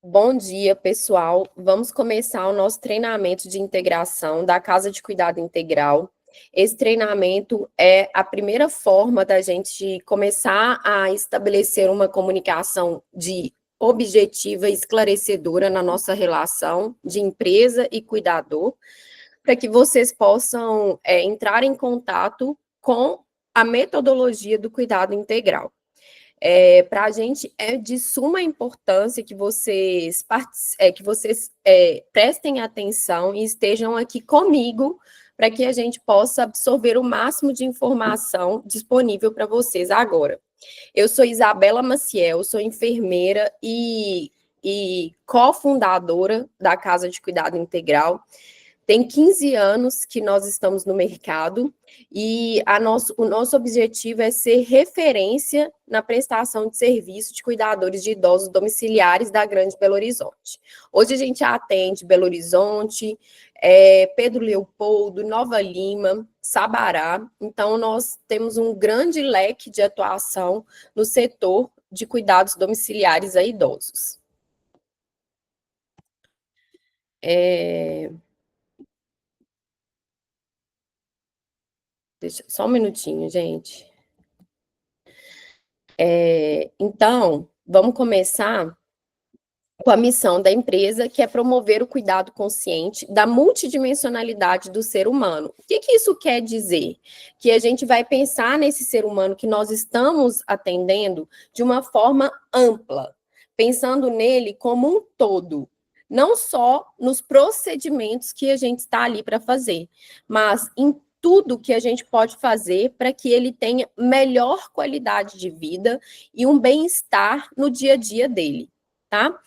Bom dia, pessoal. Vamos começar o nosso treinamento de integração da Casa de Cuidado Integral. Esse treinamento é a primeira forma da gente começar a estabelecer uma comunicação objetiva e esclarecedora na nossa relação de empresa e cuidador, para que vocês possam entrar em contato com a metodologia do cuidado integral. Para a gente é de suma importância que vocês prestem atenção e estejam aqui comigo para que a gente possa absorver o máximo de informação disponível para vocês agora. Eu sou Isabela Maciel, sou enfermeira e cofundadora da Casa de Cuidado Integral. Tem 15 anos que nós estamos no mercado e o nosso objetivo é ser referência na prestação de serviço de cuidadores de idosos domiciliares da Grande Belo Horizonte. Hoje a gente atende Belo Horizonte, Pedro Leopoldo, Nova Lima, Sabará. Então, nós temos um grande leque de atuação no setor de cuidados domiciliares a idosos. Deixa só um minutinho, gente. Então, vamos começar com a missão da empresa, que é promover o cuidado consciente da multidimensionalidade do ser humano. O que isso quer dizer? Que a gente vai pensar nesse ser humano que nós estamos atendendo de uma forma ampla, pensando nele como um todo, não só nos procedimentos que a gente está ali para fazer, mas em tudo que a gente pode fazer para que ele tenha melhor qualidade de vida e um bem-estar no dia a dia dele, tá?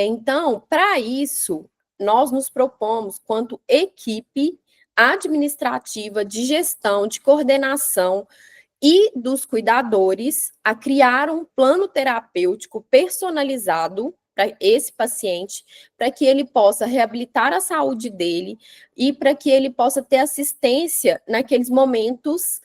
Então, para isso, nós nos propomos, quanto equipe administrativa, de gestão, de coordenação e dos cuidadores, a criar um plano terapêutico personalizado para esse paciente, para que ele possa reabilitar a saúde dele e para que ele possa ter assistência naqueles momentos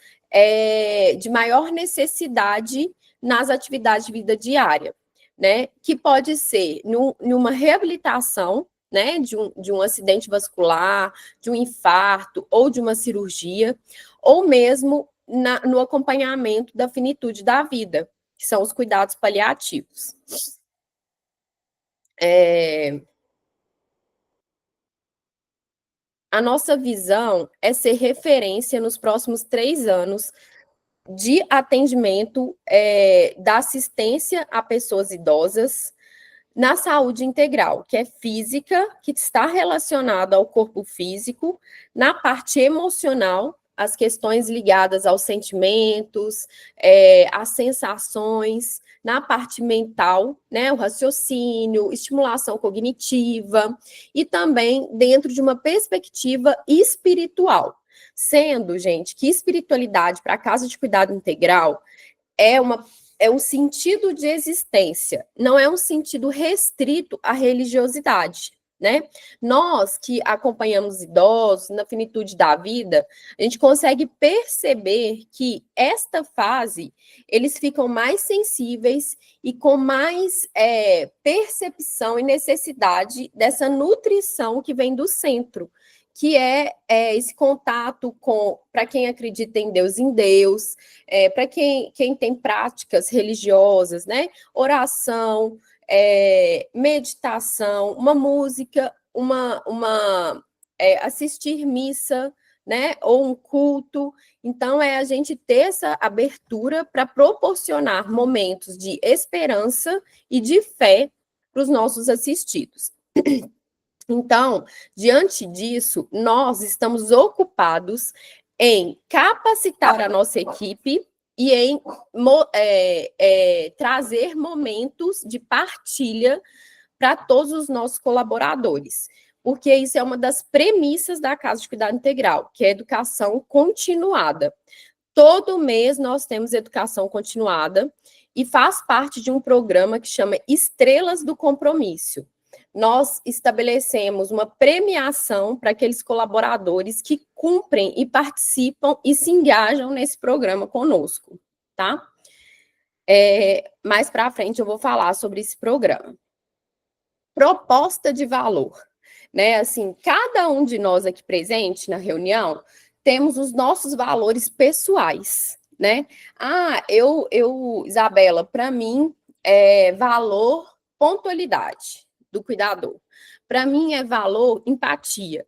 de maior necessidade nas atividades de vida diária, né? Que pode ser numa reabilitação, né, de um acidente vascular, de um infarto ou de uma cirurgia, ou mesmo no acompanhamento da finitude da vida, que são os cuidados paliativos. A nossa visão é ser referência nos próximos 3 anos de atendimento da assistência a pessoas idosas na saúde integral, que é física, que está relacionada ao corpo físico, na parte emocional, as questões ligadas aos sentimentos, às sensações, na parte mental, né, o raciocínio, estimulação cognitiva, e também dentro de uma perspectiva espiritual. Sendo, gente, que espiritualidade para a Casa de Cuidado Integral é um sentido de existência, não é um sentido restrito à religiosidade, né? Nós que acompanhamos idosos na finitude da vida, a gente consegue perceber que esta fase eles ficam mais sensíveis e com mais percepção e necessidade dessa nutrição que vem do centro, que é esse contato com, para quem acredita em Deus, para quem tem práticas religiosas, né? Oração, meditação, uma música, assistir missa, né? Ou um culto. Então, a gente ter essa abertura para proporcionar momentos de esperança e de fé para os nossos assistidos. Então, diante disso, nós estamos ocupados em capacitar a nossa equipe e em trazer momentos de partilha para todos os nossos colaboradores, porque isso é uma das premissas da Casa de Cuidado Integral, que é a educação continuada. Todo mês nós temos educação continuada e faz parte de um programa que chama Estrelas do Compromisso. Nós estabelecemos uma premiação para aqueles colaboradores que cumprem e participam e se engajam nesse programa conosco, tá? Mais para frente eu vou falar sobre esse programa. proposta de valor, né? Assim, cada um de nós aqui presente na reunião temos os nossos valores pessoais, né? Isabela, para mim valor pontualidade do cuidador. Para mim é valor empatia,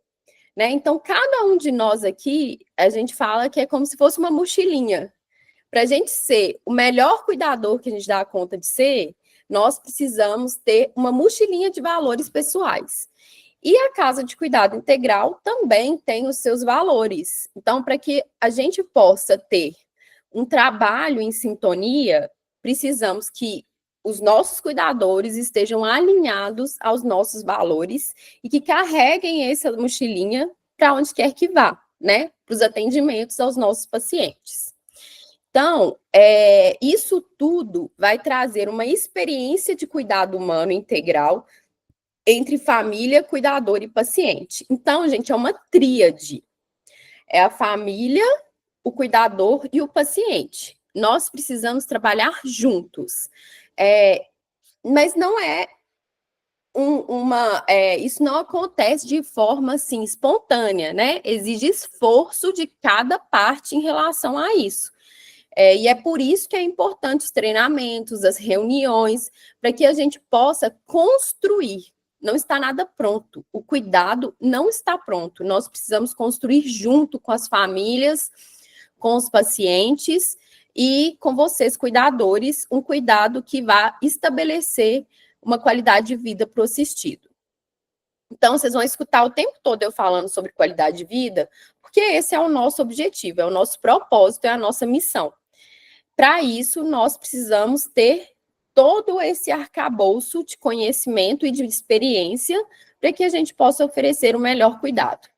né? Então, cada um de nós aqui, a gente fala que é como se fosse uma mochilinha. Para a gente ser o melhor cuidador que a gente dá conta de ser, nós precisamos ter uma mochilinha de valores pessoais. E a Casa de Cuidado Integral também tem os seus valores. Então, para que a gente possa ter um trabalho em sintonia, precisamos que os nossos cuidadores estejam alinhados aos nossos valores e que carreguem essa mochilinha para onde quer que vá, né? Para os atendimentos aos nossos pacientes. Então, isso tudo vai trazer uma experiência de cuidado humano integral entre família, cuidador e paciente. Então, gente, é uma tríade. É a família, o cuidador e o paciente. Nós precisamos trabalhar juntos. Mas não isso não acontece de forma assim espontânea, né? Exige esforço de cada parte em relação a isso. E é por isso que é importante os treinamentos, as reuniões, para que a gente possa construir. Não está nada pronto. O cuidado não está pronto. Nós precisamos construir junto com as famílias, com os pacientes e com vocês, cuidadores, um cuidado que vá estabelecer uma qualidade de vida para o assistido. Então, vocês vão escutar o tempo todo eu falando sobre qualidade de vida, porque esse é o nosso objetivo, é o nosso propósito, é a nossa missão. Para isso, nós precisamos ter todo esse arcabouço de conhecimento e de experiência para que a gente possa oferecer o melhor cuidado.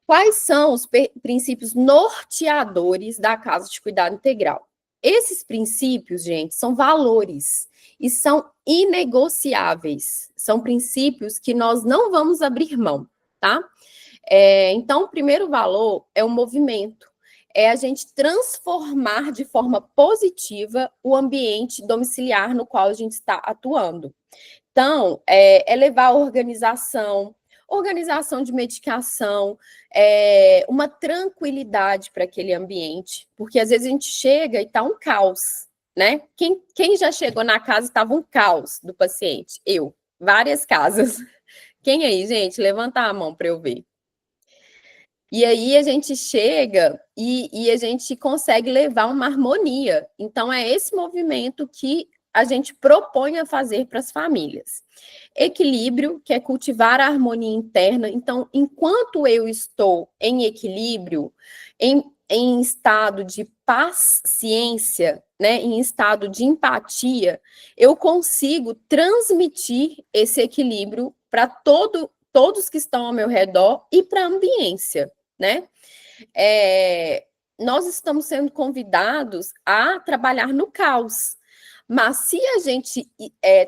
Quais são os princípios norteadores da Casa de Cuidado Integral? Esses princípios, gente, são valores e são inegociáveis. São princípios que nós não vamos abrir mão, tá? Então, o primeiro valor é o movimento. É a gente transformar de forma positiva o ambiente domiciliar no qual a gente está atuando. Então, levar a organização de medicação, uma tranquilidade para aquele ambiente, porque às vezes a gente chega e está um caos, né? Quem já chegou na casa estava um caos do paciente? Eu, várias casas. Quem aí, gente? Levanta a mão para eu ver. E aí a gente chega e a gente consegue levar uma harmonia. Então, é esse movimento que a gente propõe a fazer para as famílias. Equilíbrio, que é cultivar a harmonia interna. Então, enquanto eu estou em equilíbrio, em estado de paciência, né, em estado de empatia, eu consigo transmitir esse equilíbrio para todos que estão ao meu redor e para a ambiência, né? Nós estamos sendo convidados a trabalhar no caos, mas se a gente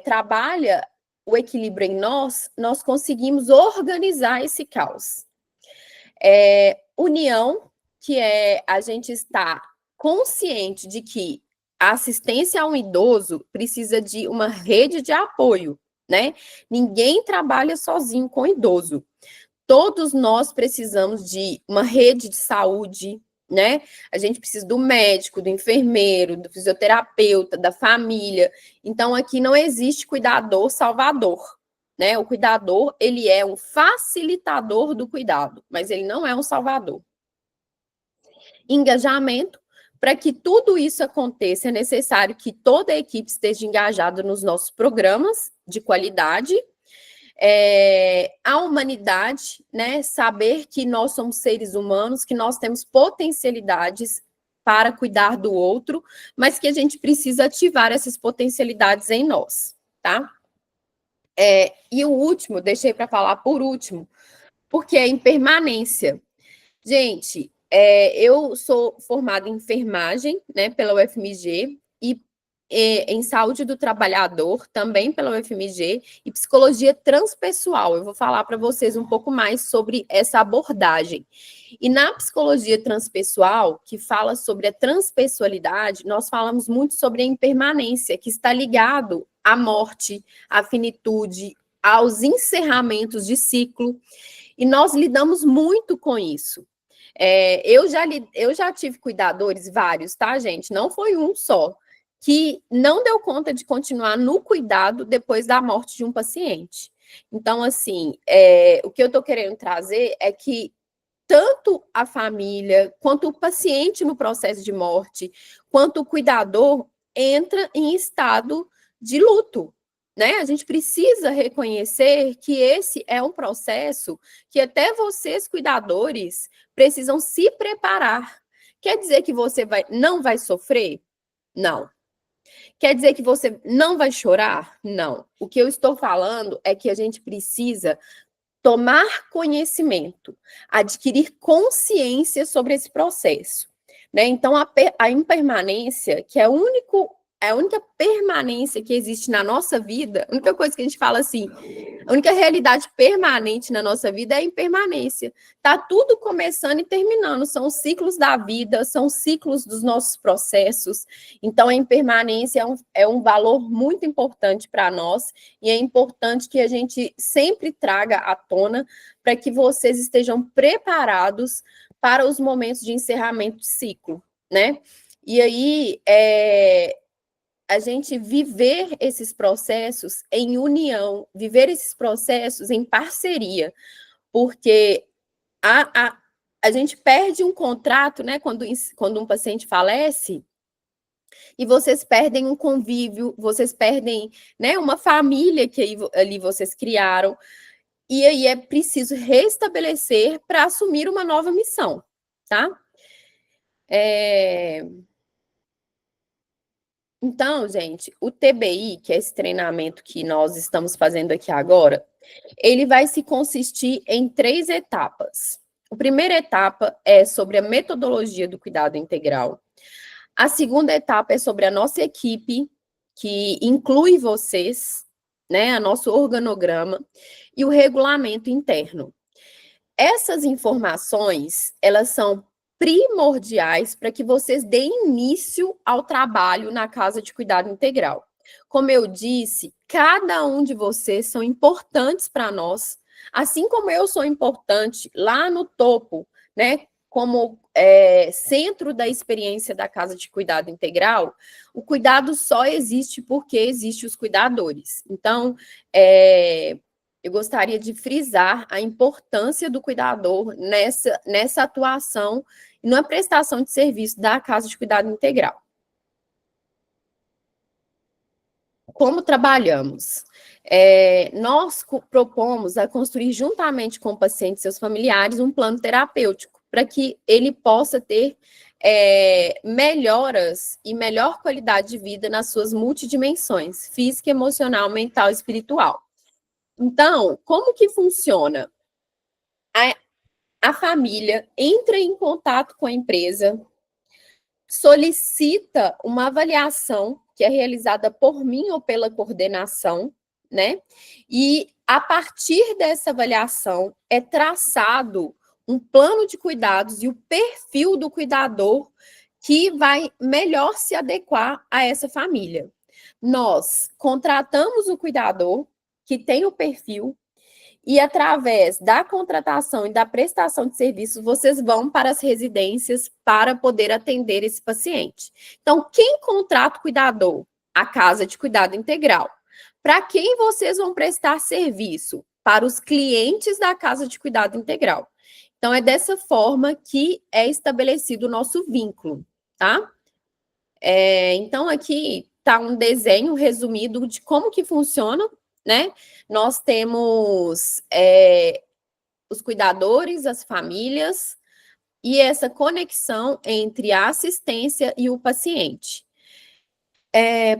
trabalha o equilíbrio em nós conseguimos organizar esse caos. União, que é a gente estar consciente de que a assistência a um idoso precisa de uma rede de apoio, né? Ninguém trabalha sozinho com idoso. Todos nós precisamos de uma rede de saúde, né? A gente precisa do médico, do enfermeiro, do fisioterapeuta, da família. Então, aqui não existe cuidador salvador, né? O cuidador, ele é um facilitador do cuidado, mas ele não é um salvador. Engajamento. Para que tudo isso aconteça, é necessário que toda a equipe esteja engajada nos nossos programas de qualidade. A humanidade, né? Saber que nós somos seres humanos, que nós temos potencialidades para cuidar do outro, mas que a gente precisa ativar essas potencialidades em nós, tá? E o último, deixei para falar por último, porque é impermanência. Gente, eu sou formada em enfermagem, né, pela UFMG, e em saúde do trabalhador, também pela UFMG, e psicologia transpessoal. Eu vou falar para vocês um pouco mais sobre essa abordagem. E na psicologia transpessoal, que fala sobre a transpessoalidade, nós falamos muito sobre a impermanência, que está ligado à morte, à finitude, aos encerramentos de ciclo, e nós lidamos muito com isso. Eu já tive cuidadores, vários, tá, gente? Não foi um só, que não deu conta de continuar no cuidado depois da morte de um paciente. Então, assim, o que eu estou querendo trazer é que tanto a família, quanto o paciente no processo de morte, quanto o cuidador entra em estado de luto, né? A gente precisa reconhecer que esse é um processo que até vocês, cuidadores, precisam se preparar. Quer dizer que você não vai sofrer? Não. Quer dizer que você não vai chorar? Não. O que eu estou falando é que a gente precisa tomar conhecimento, adquirir consciência sobre esse processo, né? Então, a impermanência, que é a única permanência que existe na nossa vida, a única coisa que a gente fala assim, a única realidade permanente na nossa vida é a impermanência. Tá tudo começando e terminando, são os ciclos da vida, são os ciclos dos nossos processos. Então, a impermanência é um valor muito importante para nós, e é importante que a gente sempre traga à tona para que vocês estejam preparados para os momentos de encerramento de ciclo, né? E aí, a gente viver esses processos em união, viver esses processos em parceria, porque a gente perde um contrato, né, quando um paciente falece, e vocês perdem um convívio, vocês perdem, né, uma família que ali vocês criaram, e aí é preciso restabelecer para assumir uma nova missão, tá? Então, gente, o TBI, que é esse treinamento que nós estamos fazendo aqui agora, ele vai se consistir em 3 etapas. A primeira etapa é sobre a metodologia do cuidado integral. A segunda etapa é sobre a nossa equipe, que inclui vocês, né, nosso organograma e o regulamento interno. Essas informações, elas são primordiais para que vocês deem início ao trabalho na Casa de Cuidado Integral. Como eu disse, cada um de vocês são importantes para nós, assim como eu sou importante lá no topo, né? Como centro da experiência da Casa de Cuidado Integral, o cuidado só existe porque existem os cuidadores. Então, eu gostaria de frisar a importância do cuidador nessa atuação e na prestação de serviço da Casa de Cuidado Integral. Como trabalhamos? Nós propomos a construir, juntamente com o paciente e seus familiares, um plano terapêutico, para que ele possa ter melhoras e melhor qualidade de vida nas suas multidimensões, física, emocional, mental e espiritual. Então, como que funciona? A família entra em contato com a empresa, solicita uma avaliação que é realizada por mim ou pela coordenação, né? E a partir dessa avaliação é traçado um plano de cuidados e o perfil do cuidador que vai melhor se adequar a essa família. Nós contratamos o cuidador que tem o perfil, e através da contratação e da prestação de serviços, vocês vão para as residências para poder atender esse paciente. Então, quem contrata o cuidador? A Casa de Cuidado Integral. Para quem vocês vão prestar serviço? Para os clientes da Casa de Cuidado Integral. Então, é dessa forma que é estabelecido o nosso vínculo, tá? Então, aqui está um desenho resumido de como que funciona, né? Nós temos os cuidadores, as famílias e essa conexão entre a assistência e o paciente.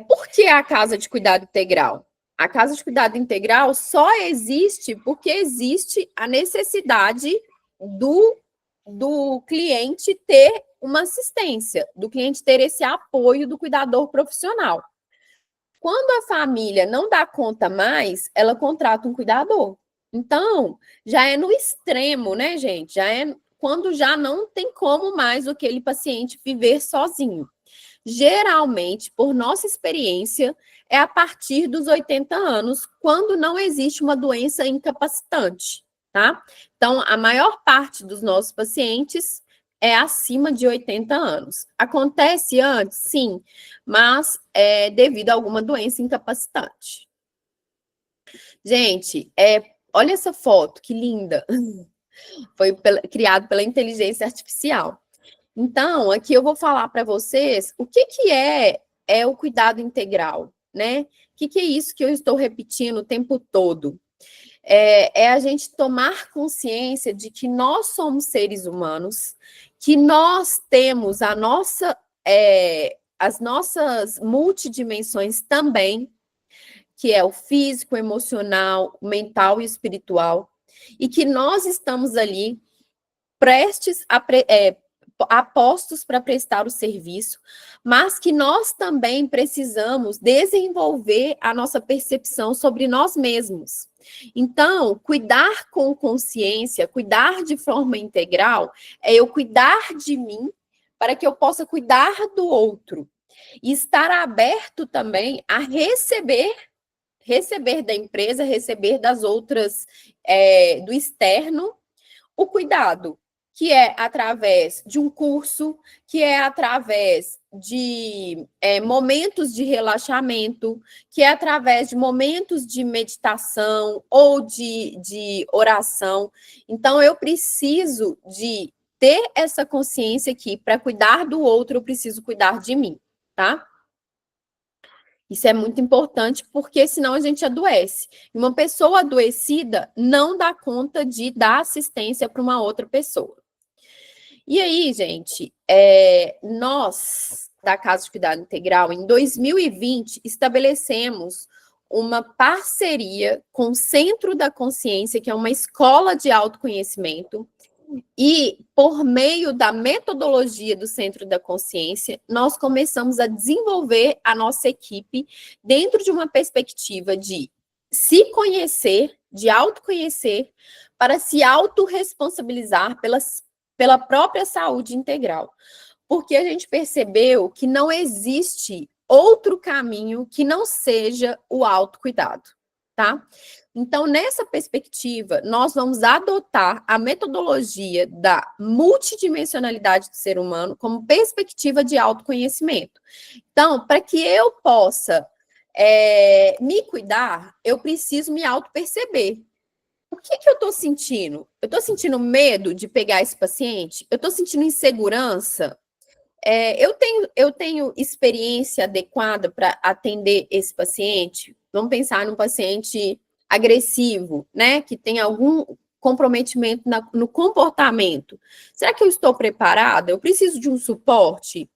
Por que a Casa de Cuidado Integral? A Casa de Cuidado Integral só existe porque existe a necessidade do cliente ter uma assistência, do cliente ter esse apoio do cuidador profissional. Quando a família não dá conta mais, ela contrata um cuidador. Então, já é no extremo, né, gente? Já é quando já não tem como mais aquele paciente viver sozinho. Geralmente, por nossa experiência, é a partir dos 80 anos, quando não existe uma doença incapacitante, tá? Então, a maior parte dos nossos pacientes é acima de 80 anos. Acontece antes, sim, mas é devido a alguma doença incapacitante. Gente, olha essa foto, que linda. Foi criado pela inteligência artificial. Então, aqui eu vou falar para vocês o que é o cuidado integral, né? O que é isso que eu estou repetindo o tempo todo? É a gente tomar consciência de que nós somos seres humanos, que nós temos as nossas multidimensões também, que é o físico, emocional, mental e espiritual, e que nós estamos ali prestes a postos para prestar o serviço, mas que nós também precisamos desenvolver a nossa percepção sobre nós mesmos. Então, cuidar com consciência, cuidar de forma integral, é eu cuidar de mim para que eu possa cuidar do outro. E estar aberto também a receber da empresa, receber das outras, do externo, o cuidado, que é através de um curso, que é através de momentos de relaxamento, que é através de momentos de meditação ou de oração. Então, eu preciso de ter essa consciência que, para cuidar do outro, eu preciso cuidar de mim, tá? Isso é muito importante, porque senão a gente adoece. Uma pessoa adoecida não dá conta de dar assistência para uma outra pessoa. E aí, gente, nós, da Casa de Cuidado Integral, em 2020, estabelecemos uma parceria com o Centro da Consciência, que é uma escola de autoconhecimento, e, por meio da metodologia do Centro da Consciência, nós começamos a desenvolver a nossa equipe dentro de uma perspectiva de se conhecer, de autoconhecer, para se autorresponsabilizar pela própria saúde integral. Porque a gente percebeu que não existe outro caminho que não seja o autocuidado, tá? Então, nessa perspectiva, nós vamos adotar a metodologia da multidimensionalidade do ser humano como perspectiva de autoconhecimento. Então, para que eu possa me cuidar, eu preciso me autoperceber. O que eu estou sentindo? Eu estou sentindo medo de pegar esse paciente? Eu estou sentindo insegurança? Eu tenho experiência adequada para atender esse paciente? Vamos pensar num paciente agressivo, né? Que tem algum comprometimento no comportamento. Será que eu estou preparada? Eu preciso de um suporte?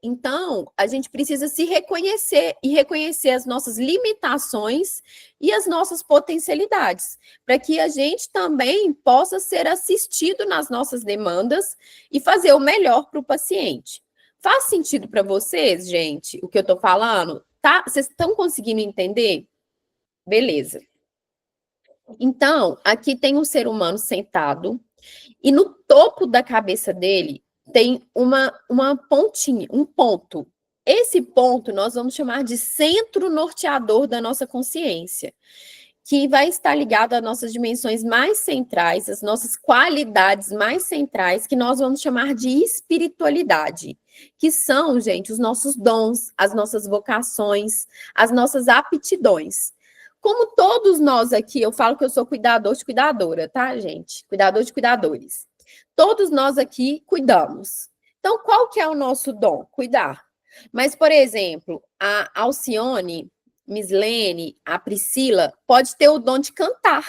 Então, a gente precisa se reconhecer e reconhecer as nossas limitações e as nossas potencialidades, para que a gente também possa ser assistido nas nossas demandas e fazer o melhor para o paciente. Faz sentido para vocês, gente, o que eu estou falando? Tá? Vocês estão conseguindo entender? Beleza. Então, aqui tem um ser humano sentado e no topo da cabeça dele tem uma pontinha, um ponto. Esse ponto nós vamos chamar de centro norteador da nossa consciência, que vai estar ligado às nossas dimensões mais centrais, às nossas qualidades mais centrais, que nós vamos chamar de espiritualidade, que são, gente, os nossos dons, as nossas vocações, as nossas aptidões. Como todos nós aqui, eu falo que eu sou cuidador de cuidadora, tá, gente? Cuidador de cuidadores. Todos nós aqui cuidamos. Então, qual que é o nosso dom? Cuidar. Mas, por exemplo, a Alcione, Mislene, a Priscila, pode ter o dom de cantar,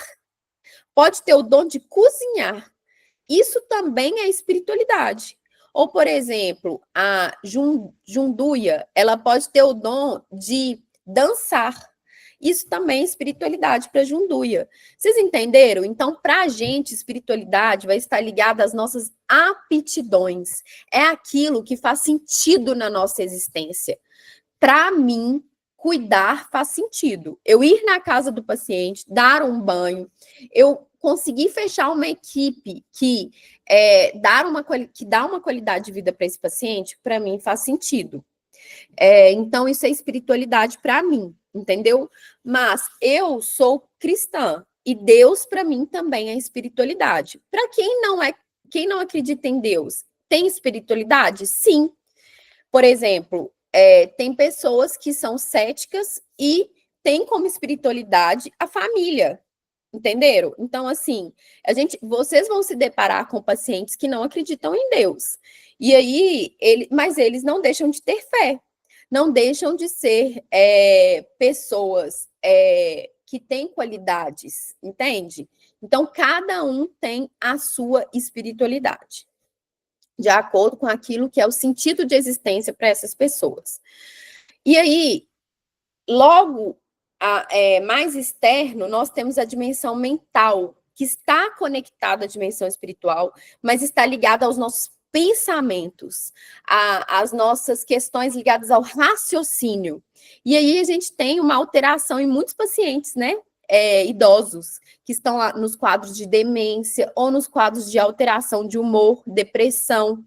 pode ter o dom de cozinhar. Isso também é espiritualidade. Ou, por exemplo, a Junduia, ela pode ter o dom de dançar. Isso também é espiritualidade para Junduia. Vocês entenderam? Então, para a gente, espiritualidade vai estar ligada às nossas aptidões. É aquilo que faz sentido na nossa existência. Para mim, cuidar faz sentido. Eu ir na casa do paciente, dar um banho, eu conseguir fechar uma equipe que dá uma qualidade de vida para esse paciente, para mim faz sentido. Então, isso é espiritualidade para mim, entendeu? Mas eu sou cristã e Deus, para mim, também é espiritualidade. Para quem não acredita em Deus, tem espiritualidade? Sim. Por exemplo, tem pessoas que são céticas e têm como espiritualidade a família. Entenderam? Então, assim, vocês vão se deparar com pacientes que não acreditam em Deus. E aí, mas eles não deixam de ter fé, não deixam de ser pessoas que têm qualidades, entende? Então, cada um tem a sua espiritualidade, de acordo com aquilo que é o sentido de existência para essas pessoas. E aí, logo mais externo, nós temos a dimensão mental, que está conectada à dimensão espiritual, mas está ligada aos nossos pensamentos, às nossas questões ligadas ao raciocínio. E aí a gente tem uma alteração em muitos pacientes, né? Idosos, que estão lá nos quadros de demência ou nos quadros de alteração de humor, depressão.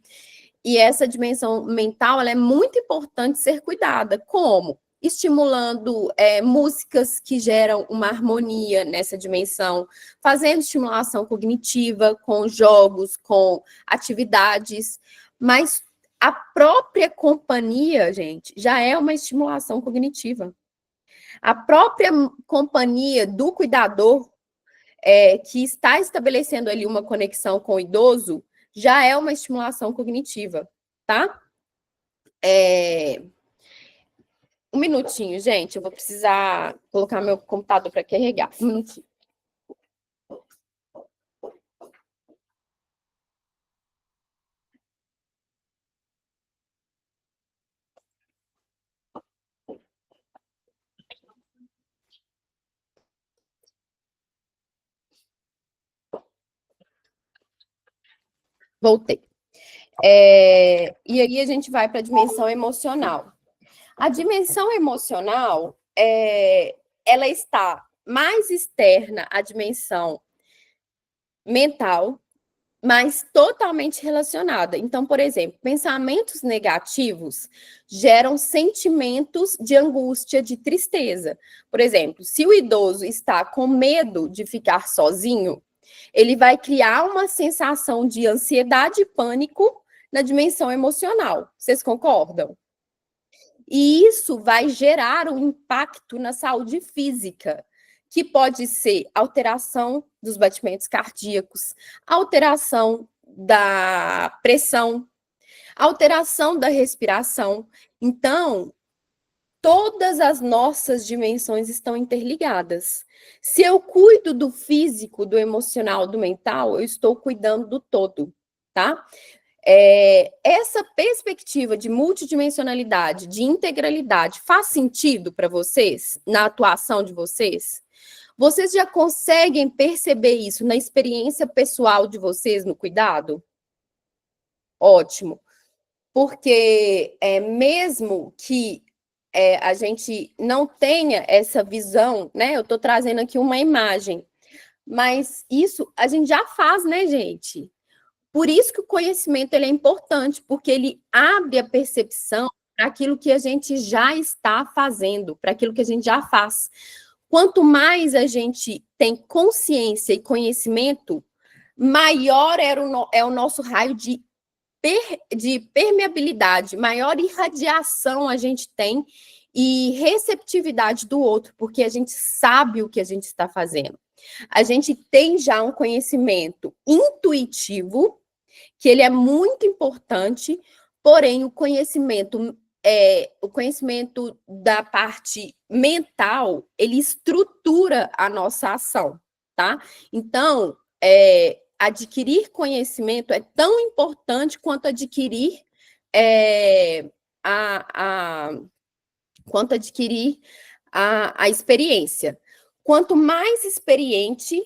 E essa dimensão mental, ela é muito importante ser cuidada. Como? Estimulando músicas que geram uma harmonia nessa dimensão, fazendo estimulação cognitiva com jogos, com atividades, mas a própria companhia, gente, já é uma estimulação cognitiva. A própria companhia do cuidador, que está estabelecendo ali uma conexão com o idoso, já é uma estimulação cognitiva, tá? Um minutinho, gente, eu vou precisar colocar meu computador para carregar. Um minutinho. Voltei. E aí a gente vai para a dimensão emocional. A dimensão emocional, ela está mais externa à dimensão mental, mas totalmente relacionada. Então, por exemplo, pensamentos negativos geram sentimentos de angústia, de tristeza. Por exemplo, se o idoso está com medo de ficar sozinho, ele vai criar uma sensação de ansiedade e pânico na dimensão emocional. Vocês concordam? E isso vai gerar um impacto na saúde física, que pode ser alteração dos batimentos cardíacos, alteração da pressão, alteração da respiração. Então, todas as nossas dimensões estão interligadas. Se eu cuido do físico, do emocional, do mental, eu estou cuidando do todo, tá? Essa perspectiva de multidimensionalidade, de integralidade, faz sentido para vocês, na atuação de vocês? Vocês já conseguem perceber isso na experiência pessoal de vocês no cuidado? Ótimo. Porque mesmo que a gente não tenha essa visão, né? Eu estou trazendo aqui uma imagem, mas isso a gente já faz, né, gente? Por isso que o conhecimento ele é importante, porque ele abre a percepção para aquilo que a gente já está fazendo, para aquilo que a gente já faz. Quanto mais a gente tem consciência e conhecimento, maior é o nosso raio de permeabilidade, maior irradiação a gente tem e receptividade do outro, porque a gente sabe o que a gente está fazendo. A gente tem já um conhecimento intuitivo, que ele é muito importante, porém o conhecimento da parte mental, ele estrutura a nossa ação, tá? Então, adquirir conhecimento é tão importante quanto adquirir a experiência. Quanto mais experiência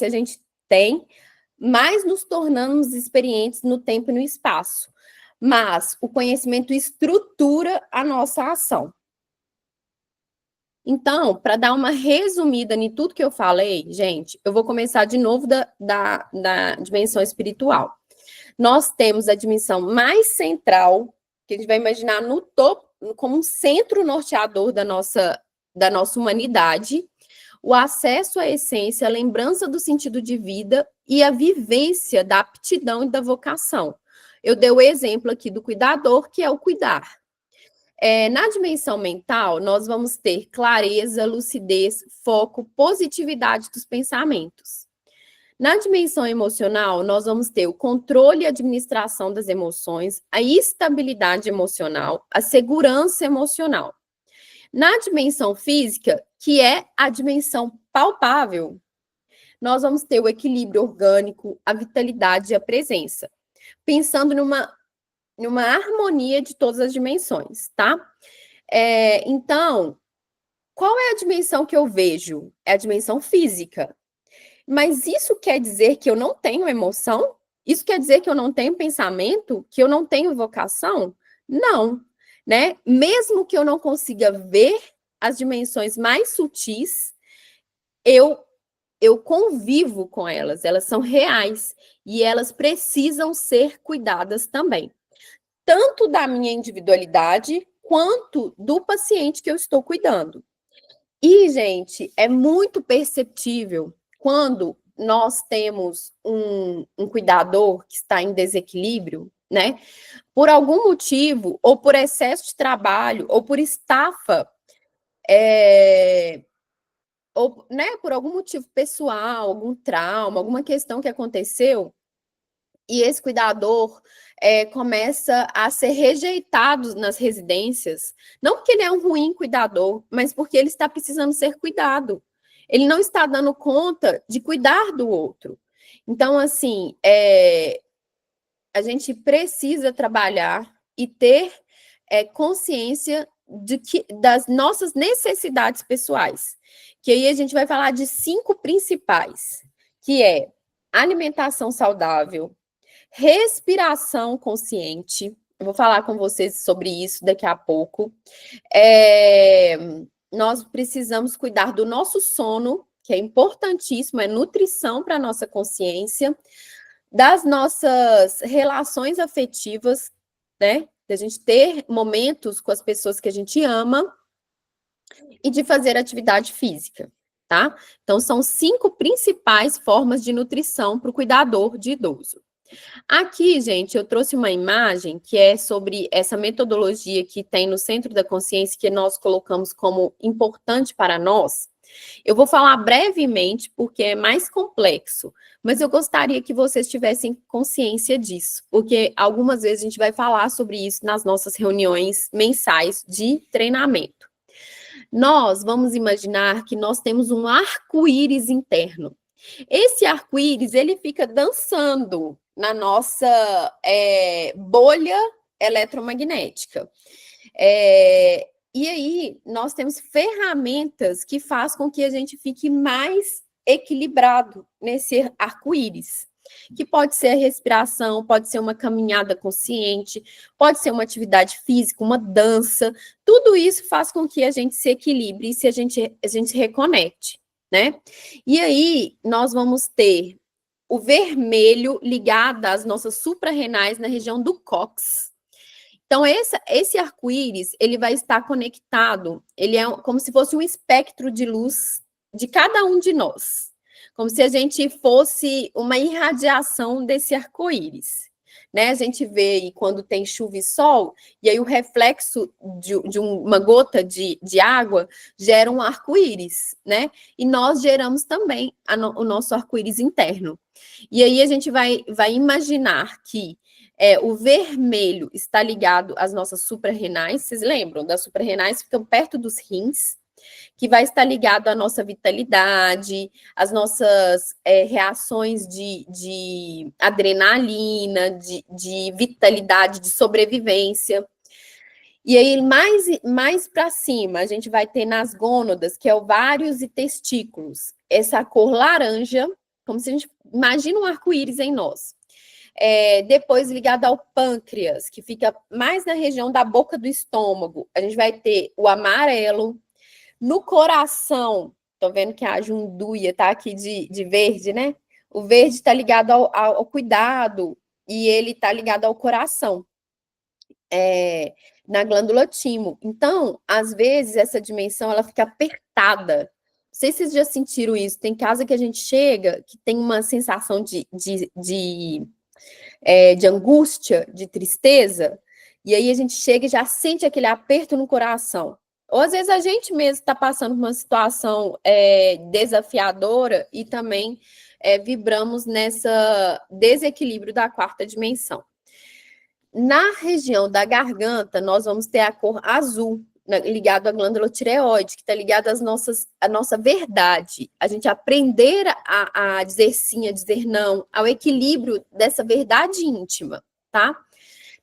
a gente tem, mais nos tornamos experientes no tempo e no espaço. Mas o conhecimento estrutura a nossa ação. Então, para dar uma resumida em tudo que eu falei, gente, eu vou começar de novo da dimensão espiritual. Nós temos a dimensão mais central, que a gente vai imaginar no topo, como um centro norteador da nossa humanidade, o acesso à essência, a lembrança do sentido de vida e a vivência da aptidão e da vocação. Eu dei o exemplo aqui do cuidador, que é o cuidar. Na dimensão mental, nós vamos ter clareza, lucidez, foco, positividade dos pensamentos. Na dimensão emocional, nós vamos ter o controle e administração das emoções, a estabilidade emocional, a segurança emocional. Na dimensão física, que é a dimensão palpável, nós vamos ter o equilíbrio orgânico, a vitalidade e a presença, pensando numa harmonia de todas as dimensões, tá? Então, qual é a dimensão que eu vejo? É a dimensão física. Mas isso quer dizer que eu não tenho emoção? Isso quer dizer que eu não tenho pensamento? Que eu não tenho vocação? Não, né? Mesmo que eu não consiga ver as dimensões mais sutis, eu convivo com elas, elas são reais e elas precisam ser cuidadas também, tanto da minha individualidade quanto do paciente que eu estou cuidando. E, gente, é muito perceptível quando nós temos um cuidador que está em desequilíbrio, né? Por algum motivo, ou por excesso de trabalho, ou por estafa, ou, né, por algum motivo pessoal, algum trauma, alguma questão que aconteceu, e esse cuidador começa a ser rejeitado nas residências, não porque ele é um ruim cuidador, mas porque ele está precisando ser cuidado. Ele não está dando conta de cuidar do outro. Então, assim, a gente precisa trabalhar e ter consciência das nossas necessidades pessoais. Que aí a gente vai falar de 5 principais, que é alimentação saudável, respiração consciente. Eu vou falar com vocês sobre isso daqui a pouco. Nós precisamos cuidar do nosso sono, que é importantíssimo, é nutrição para a nossa consciência, das nossas relações afetivas, né? De a gente ter momentos com as pessoas que a gente ama e de fazer atividade física, tá? Então, são 5 principais formas de nutrição para o cuidador de idoso. Aqui, gente, eu trouxe uma imagem que é sobre essa metodologia que tem no Centro da Consciência, que nós colocamos como importante para nós. Eu vou falar brevemente, porque é mais complexo, mas eu gostaria que vocês tivessem consciência disso, porque algumas vezes a gente vai falar sobre isso nas nossas reuniões mensais de treinamento. Nós vamos imaginar que nós temos um arco-íris interno. Esse arco-íris, ele fica dançando na nossa bolha eletromagnética. E aí, nós temos ferramentas que fazem com que a gente fique mais equilibrado nesse arco-íris, que pode ser a respiração, pode ser uma caminhada consciente, pode ser uma atividade física, uma dança. Tudo isso faz com que a gente se equilibre e a gente se reconecte, né? E aí, nós vamos ter o vermelho ligado às nossas suprarrenais na região do cóccix. Então, esse arco-íris, ele vai estar conectado, ele é como se fosse um espectro de luz de cada um de nós. Como se a gente fosse uma irradiação desse arco-íris. Né? A gente vê aí quando tem chuva e sol, e aí o reflexo de uma gota de água gera um arco-íris, né? E nós geramos também o nosso arco-íris interno. E aí a gente vai imaginar que o vermelho está ligado às nossas suprarrenais. Vocês lembram? Das suprarrenais ficam perto dos rins, que vai estar ligado à nossa vitalidade, às nossas reações de adrenalina, de vitalidade, de sobrevivência. E aí, mais para cima, a gente vai ter nas gônadas, que é ovários e testículos, essa cor laranja, como se a gente imagina um arco-íris em nós. Depois ligado ao pâncreas, que fica mais na região da boca do estômago, a gente vai ter o amarelo. No coração, tô vendo que a Junduia tá aqui de verde, né? O verde está ligado ao cuidado e ele está ligado ao coração, na glândula timo. Então, às vezes, essa dimensão ela fica apertada. Não sei se vocês já sentiram isso. Tem casa que a gente chega que tem uma sensação de angústia, de tristeza, e aí a gente chega e já sente aquele aperto no coração. Ou às vezes a gente mesmo está passando por uma situação desafiadora e também vibramos nessa desequilíbrio da quarta dimensão. Na região da garganta, nós vamos ter a cor azul, ligado à glândula tireoide, que está ligada à nossa verdade. A gente aprender a dizer sim, a dizer não, ao equilíbrio dessa verdade íntima, tá?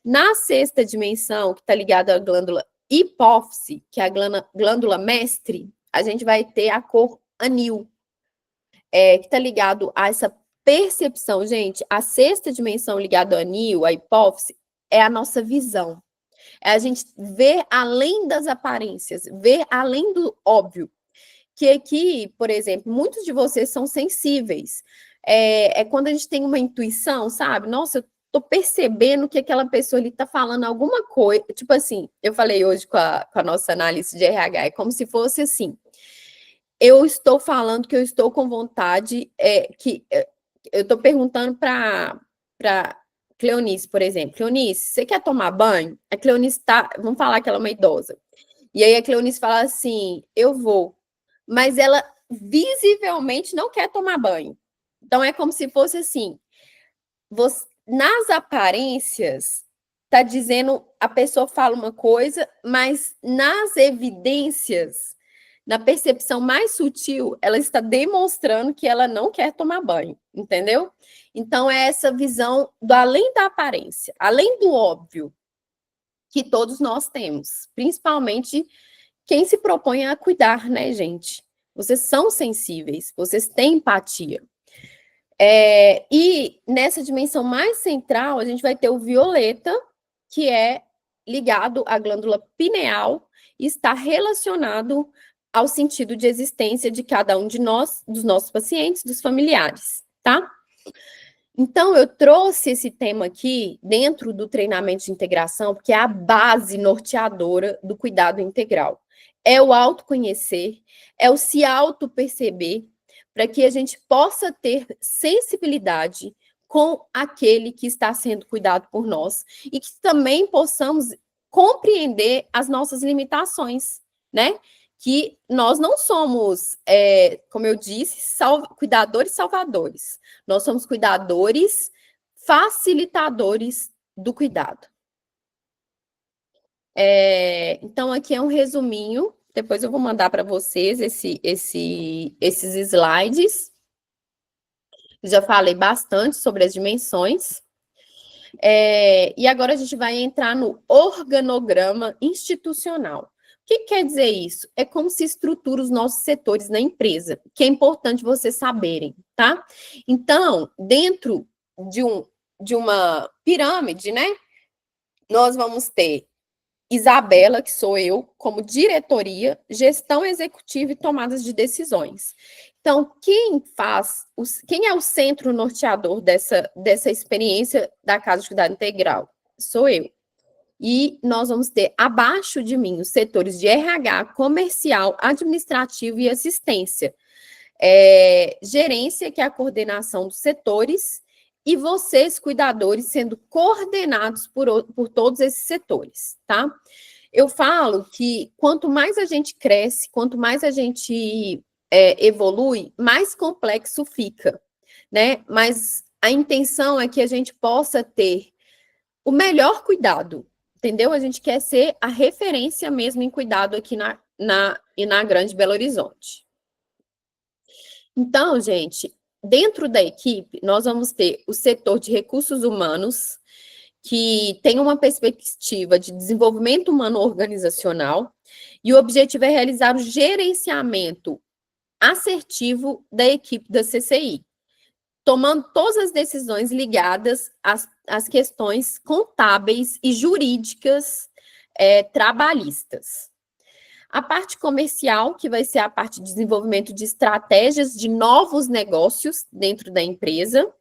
Na sexta dimensão, que está ligada à glândula hipófise, que é a glândula mestre, a gente vai ter a cor anil, que está ligado a essa percepção. Gente, a sexta dimensão ligada ao anil, a hipófise, é a nossa visão. É a gente ver além das aparências, ver além do óbvio. Que aqui, por exemplo, muitos de vocês são sensíveis. É quando a gente tem uma intuição, sabe? Nossa, eu tô percebendo que aquela pessoa ali tá falando alguma coisa. Tipo assim, eu falei hoje com a nossa análise de RH, é como se fosse assim. Eu estou falando que eu estou com vontade, eu estou perguntando para Cleonice, por exemplo. Cleonice, você quer tomar banho? A Cleonice tá, vamos falar que ela é uma idosa. E aí a Cleonice fala assim, eu vou. Mas ela visivelmente não quer tomar banho. Então é como se fosse assim, nas aparências, tá dizendo, a pessoa fala uma coisa, mas nas evidências, na percepção mais sutil, ela está demonstrando que ela não quer tomar banho, entendeu? Então, é essa visão do além da aparência, além do óbvio, que todos nós temos, principalmente quem se propõe a cuidar, né, gente? Vocês são sensíveis, vocês têm empatia. E nessa dimensão mais central, a gente vai ter o violeta, que é ligado à glândula pineal e está relacionado ao sentido de existência de cada um de nós, dos nossos pacientes, dos familiares, tá? Então, eu trouxe esse tema aqui dentro do treinamento de integração, porque é a base norteadora do cuidado integral. É o autoconhecer, é o se auto-perceber, para que a gente possa ter sensibilidade com aquele que está sendo cuidado por nós e que também possamos compreender as nossas limitações, né? Que nós não somos, como eu disse, cuidadores salvadores. Nós somos cuidadores facilitadores do cuidado. Então, aqui é um resuminho. Depois eu vou mandar para vocês esses slides. Já falei bastante sobre as dimensões. E agora a gente vai entrar no organograma institucional. O que quer dizer isso? É como se estrutura os nossos setores na empresa, que é importante vocês saberem, tá? Então, dentro de uma pirâmide, né? Nós vamos ter Isabela, que sou eu, como diretoria, gestão executiva e tomadas de decisões. Então, quem é o centro norteador dessa experiência da Casa de Cuidado Integral? Sou eu. E nós vamos ter abaixo de mim os setores de RH, comercial, administrativo e assistência. Gerência, que é a coordenação dos setores, e vocês, cuidadores, sendo coordenados por todos esses setores, tá? Eu falo que quanto mais a gente cresce, quanto mais a gente evolui, mais complexo fica, né? Mas a intenção é que a gente possa ter o melhor cuidado, entendeu? A gente quer ser a referência mesmo em cuidado aqui na Grande Belo Horizonte. Então, gente, dentro da equipe, nós vamos ter o setor de recursos humanos, que tem uma perspectiva de desenvolvimento humano organizacional, e o objetivo é realizar o gerenciamento assertivo da equipe da CCI, tomando todas as decisões ligadas às questões contábeis e jurídicas trabalhistas. A parte comercial, que vai ser a parte de desenvolvimento de estratégias de novos negócios dentro da empresa.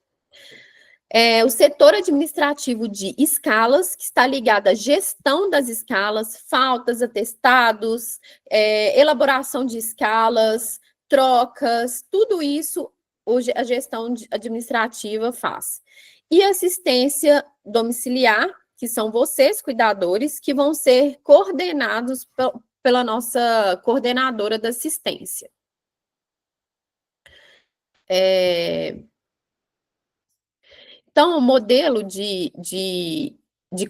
O setor administrativo de escalas, que está ligado à gestão das escalas, faltas, atestados, elaboração de escalas, trocas, tudo isso hoje a gestão administrativa faz. E assistência domiciliar, que são vocês, cuidadores, que vão ser coordenados pela nossa coordenadora da assistência. Então, o modelo de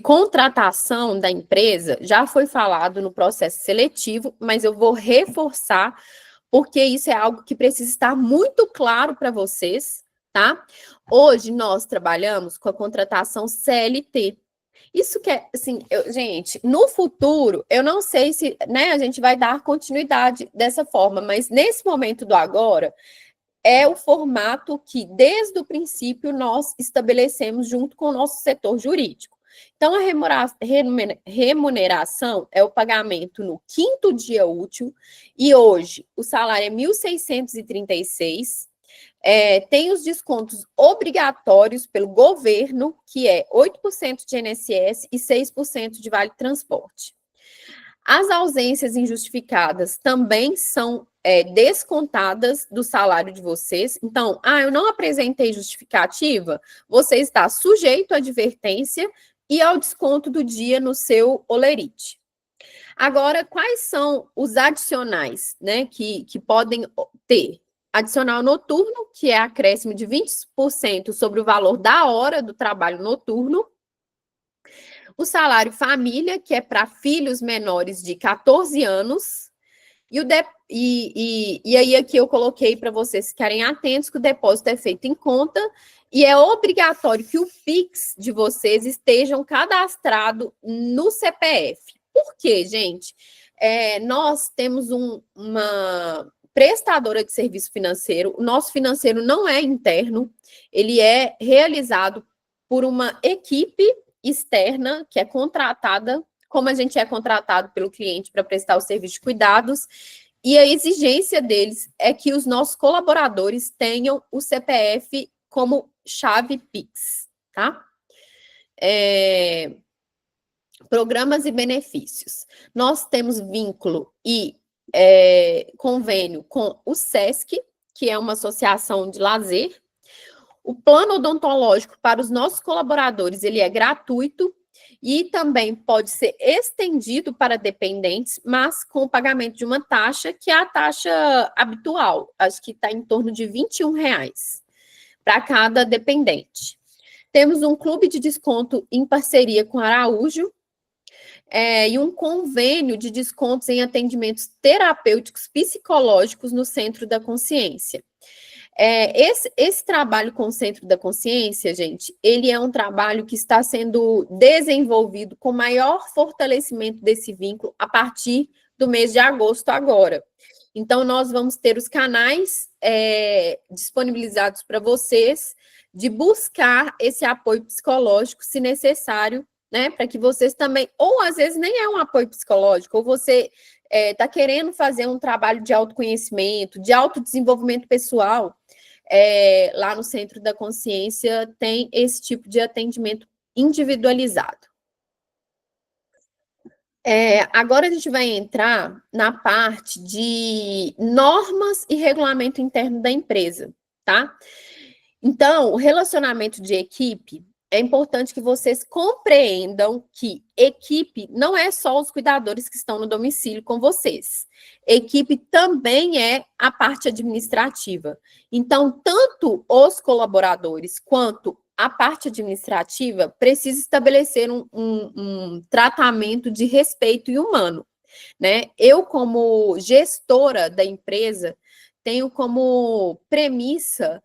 contratação da empresa já foi falado no processo seletivo, mas eu vou reforçar, porque isso é algo que precisa estar muito claro para vocês, tá? Hoje, nós trabalhamos com a contratação CLT. Isso que é, assim, gente, no futuro, eu não sei se, né, a gente vai dar continuidade dessa forma, mas nesse momento do agora, é o formato que, desde o princípio, nós estabelecemos junto com o nosso setor jurídico. Então, a remuneração é o pagamento no 5º dia útil, e hoje o salário é R$ 1.636. Tem os descontos obrigatórios pelo governo, que é 8% de INSS e 6% de Vale Transporte. As ausências injustificadas também são descontadas do salário de vocês. Então, eu não apresentei justificativa, você está sujeito à advertência e ao desconto do dia no seu holerite. Agora, quais são os adicionais, né, que podem ter? Adicional noturno, que é acréscimo de 20% sobre o valor da hora do trabalho noturno. O salário família, que é para filhos menores de 14 anos. E aí aqui eu coloquei para vocês ficarem atentos que o depósito é feito em conta e é obrigatório que o Pix de vocês estejam cadastrado no CPF. Por quê, gente? Nós temos uma prestadora de serviço financeiro, o nosso financeiro não é interno, ele é realizado por uma equipe externa que é contratada, como a gente é contratado pelo cliente para prestar o serviço de cuidados, e a exigência deles é que os nossos colaboradores tenham o CPF como chave Pix, tá? Programas e benefícios. Nós temos vínculo e convênio com o SESC, que é uma associação de lazer. O plano odontológico para os nossos colaboradores, ele é gratuito e também pode ser estendido para dependentes, mas com o pagamento de uma taxa, que é a taxa habitual, acho que está em torno de R$21 para cada dependente. Temos um clube de desconto em parceria com Araújo, e um convênio de descontos em atendimentos terapêuticos psicológicos no Centro da Consciência. Esse trabalho com o Centro da Consciência, gente, ele é um trabalho que está sendo desenvolvido com maior fortalecimento desse vínculo a partir do mês de agosto agora. Então, nós vamos ter os canais disponibilizados para vocês de buscar esse apoio psicológico, se necessário, né, para que vocês também, ou às vezes nem é um apoio psicológico, ou você está querendo fazer um trabalho de autoconhecimento, de autodesenvolvimento pessoal, lá no Centro da Consciência tem esse tipo de atendimento individualizado. Agora a gente vai entrar na parte de normas e regulamento interno da empresa, tá? Então, o relacionamento de equipe, é importante que vocês compreendam que equipe não é só os cuidadores que estão no domicílio com vocês. Equipe também é a parte administrativa. Então, tanto os colaboradores quanto a parte administrativa precisa estabelecer um tratamento de respeito e humano, né? Eu, como gestora da empresa, tenho como premissa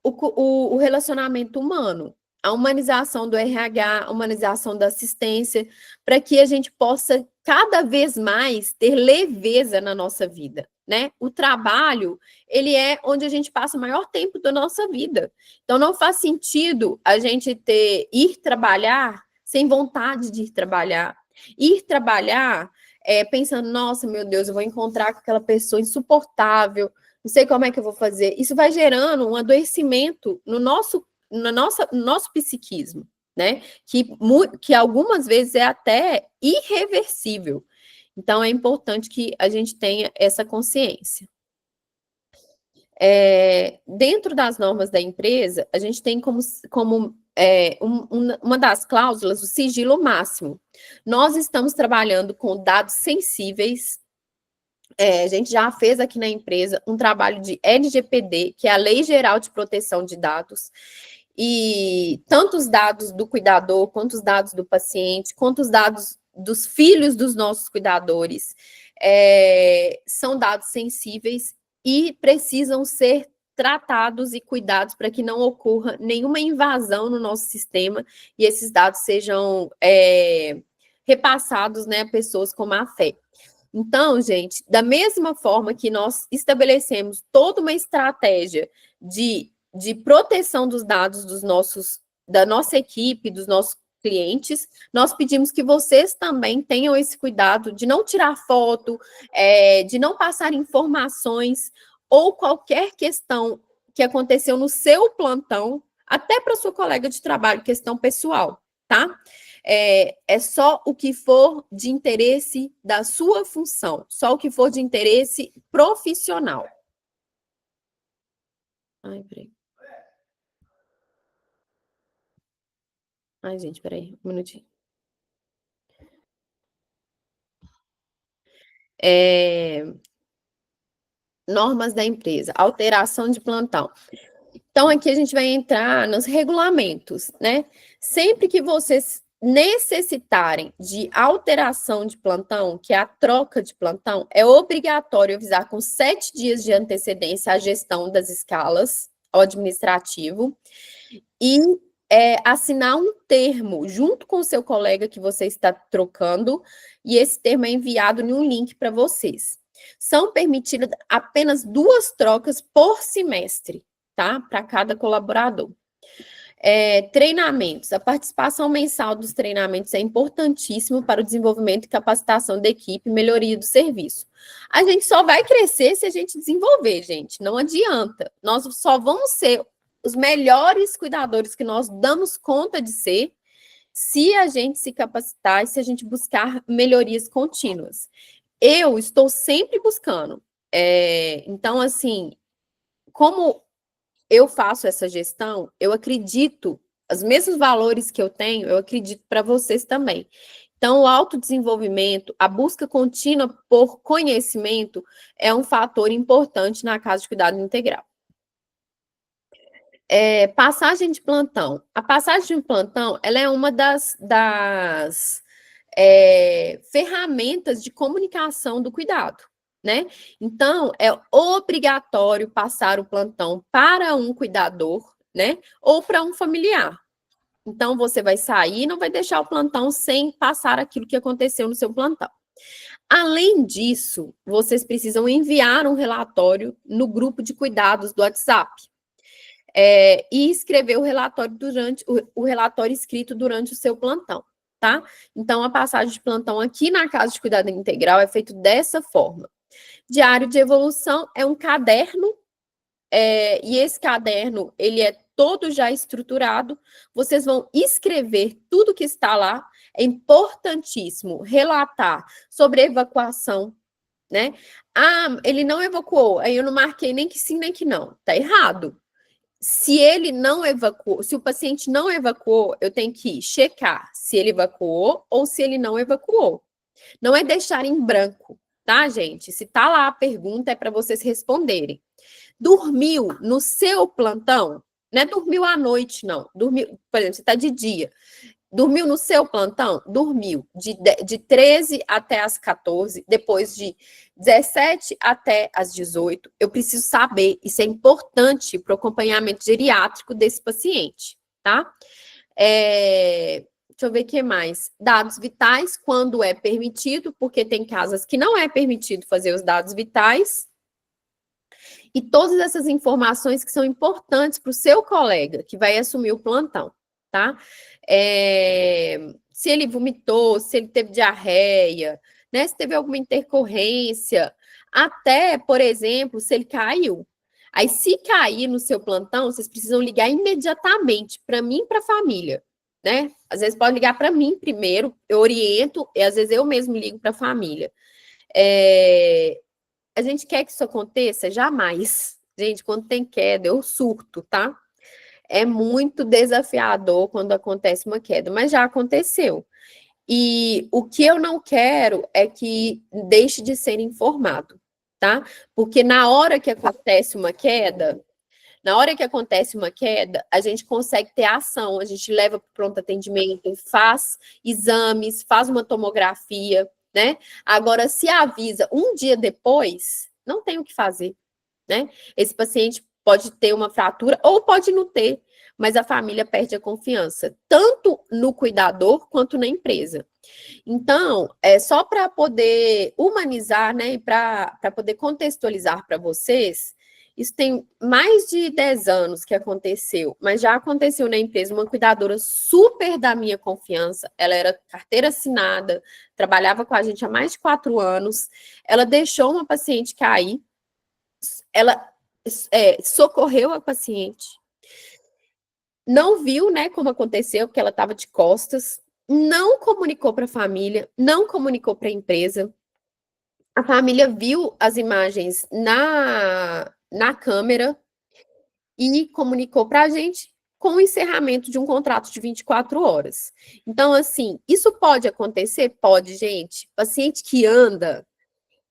o relacionamento humano, a humanização do RH, a humanização da assistência, para que a gente possa cada vez mais ter leveza na nossa vida, né? O trabalho, ele é onde a gente passa o maior tempo da nossa vida. Então, não faz sentido a gente ir trabalhar sem vontade de ir trabalhar. Ir trabalhar pensando, nossa, meu Deus, eu vou encontrar com aquela pessoa insuportável, não sei como é que eu vou fazer. Isso vai gerando um adoecimento no nosso psiquismo, né? Que algumas vezes é até irreversível. Então, é importante que a gente tenha essa consciência. Dentro das normas da empresa, a gente tem uma das cláusulas o sigilo máximo. Nós estamos trabalhando com dados sensíveis. A gente já fez aqui na empresa um trabalho de LGPD, que é a Lei Geral de Proteção de Dados, e tanto os dados do cuidador, quanto os dados do paciente, quanto os dados dos filhos dos nossos cuidadores, são dados sensíveis e precisam ser tratados e cuidados para que não ocorra nenhuma invasão no nosso sistema e esses dados sejam repassados, né, a pessoas com má fé. Então, gente, da mesma forma que nós estabelecemos toda uma estratégia de proteção dos dados da nossa equipe, dos nossos clientes, nós pedimos que vocês também tenham esse cuidado de não tirar foto, de não passar informações ou qualquer questão que aconteceu no seu plantão, até para sua colega de trabalho, questão pessoal, tá? É só o que for de interesse da sua função, só o que for de interesse profissional. Ai, peraí. Ai, gente, peraí, um minutinho. Normas da empresa, alteração de plantão. Então, aqui a gente vai entrar nos regulamentos, né? Sempre que vocês necessitarem de alteração de plantão, que é a troca de plantão, é obrigatório avisar com 7 dias de antecedência a gestão das escalas, ao administrativo, e assinar um termo junto com o seu colega que você está trocando, e esse termo é enviado em um link para vocês. São permitidas apenas 2 trocas por semestre, tá? Para cada colaborador. Treinamentos. A participação mensal dos treinamentos é importantíssimo para o desenvolvimento e capacitação da equipe e melhoria do serviço. A gente só vai crescer se a gente desenvolver, gente. Não adianta. Nós só vamos ser os melhores cuidadores que nós damos conta de ser se a gente se capacitar e se a gente buscar melhorias contínuas. Eu estou sempre buscando. Então, assim, como eu faço essa gestão, eu acredito, os mesmos valores que eu tenho, eu acredito para vocês também. Então, o autodesenvolvimento, a busca contínua por conhecimento é um fator importante na casa de cuidado integral. Passagem de plantão. A passagem de plantão, ela é uma das ferramentas de comunicação do cuidado, né? Então, é obrigatório passar o plantão para um cuidador, né? Ou para um familiar. Então, você vai sair e não vai deixar o plantão sem passar aquilo que aconteceu no seu plantão. Além disso, vocês precisam enviar um relatório no grupo de cuidados do WhatsApp. E escrever o relatório o relatório escrito durante o seu plantão, tá? Então, a passagem de plantão aqui na Casa de Cuidado Integral é feito dessa forma. Diário de evolução é um caderno, e esse caderno, ele é todo já estruturado, vocês vão escrever tudo que está lá, é importantíssimo relatar sobre a evacuação, né? Ah, ele não evacuou, aí eu não marquei nem que sim, nem que não, tá errado. Se ele não evacuou, se o paciente não evacuou, eu tenho que checar se ele evacuou ou se ele não evacuou. Não é deixar em branco, tá, gente? Se tá lá a pergunta, é para vocês responderem. Dormiu no seu plantão? Não é dormiu à noite, não. Dormiu, por exemplo, você está de dia. Dormiu no seu plantão? Dormiu. De 13 até as 14, depois de 17 até as 18. Eu preciso saber, isso é importante para o acompanhamento geriátrico desse paciente, tá? Deixa eu ver o que mais. Dados vitais, quando é permitido, porque tem casas que não é permitido fazer os dados vitais. E todas essas informações que são importantes para o seu colega que vai assumir o plantão, tá? Se ele vomitou, se ele teve diarreia, né? Se teve alguma intercorrência, até, por exemplo, se ele caiu. Aí, se cair no seu plantão, vocês precisam ligar imediatamente para mim e para a família, né? Às vezes pode ligar para mim primeiro, eu oriento, e às vezes eu mesmo ligo para a família. A gente quer que isso aconteça? Jamais. Gente, quando tem queda, eu surto, tá? É muito desafiador quando acontece uma queda, mas já aconteceu. E o que eu não quero é que deixe de ser informado, tá? Porque na hora que acontece uma queda, a gente consegue ter ação, a gente leva para o pronto atendimento, faz exames, faz uma tomografia, né? Agora, se avisa um dia depois, não tem o que fazer, né? Esse paciente pode ter uma fratura ou pode não ter, mas a família perde a confiança, tanto no cuidador quanto na empresa. Então, é só para poder humanizar, né, e para poder contextualizar para vocês, isso tem mais de 10 anos que aconteceu, mas já aconteceu na empresa uma cuidadora super da minha confiança, ela era carteira assinada, trabalhava com a gente há mais de 4 anos, ela deixou uma paciente cair, ela socorreu a paciente, não viu, né, como aconteceu, porque ela estava de costas, não comunicou para a família, não comunicou para a empresa. A família viu as imagens na câmera e comunicou para a gente com o encerramento de um contrato de 24 horas. Então, assim, isso pode acontecer? Pode, gente. Paciente que anda,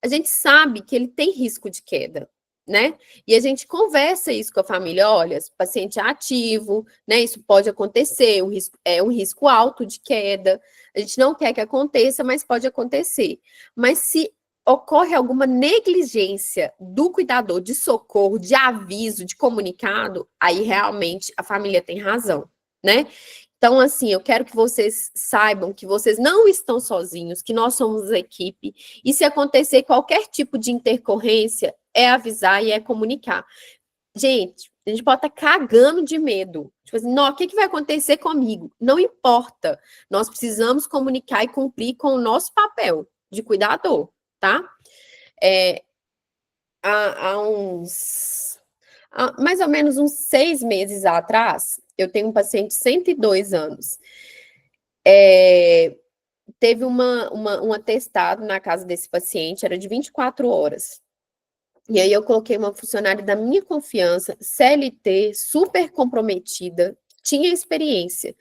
a gente sabe que ele tem risco de queda, né? E a gente conversa isso com a família, olha, esse paciente é ativo, né? Isso pode acontecer, é um risco alto de queda. A gente não quer que aconteça, mas pode acontecer. Mas se ocorre alguma negligência do cuidador de socorro, de aviso, de comunicado, aí realmente a família tem razão, né? Então, assim, eu quero que vocês saibam que vocês não estão sozinhos, que nós somos equipe, e se acontecer qualquer tipo de intercorrência, é avisar e é comunicar. Gente, a gente pode estar cagando de medo. Tipo assim, não, o que vai acontecer comigo? Não importa. Nós precisamos comunicar e cumprir com o nosso papel de cuidador, tá? Há mais ou menos uns 6 meses atrás, eu tenho um paciente de 102 anos. Teve um atestado na casa desse paciente, era de 24 horas. E aí eu coloquei uma funcionária da minha confiança, CLT, super comprometida, tinha experiência.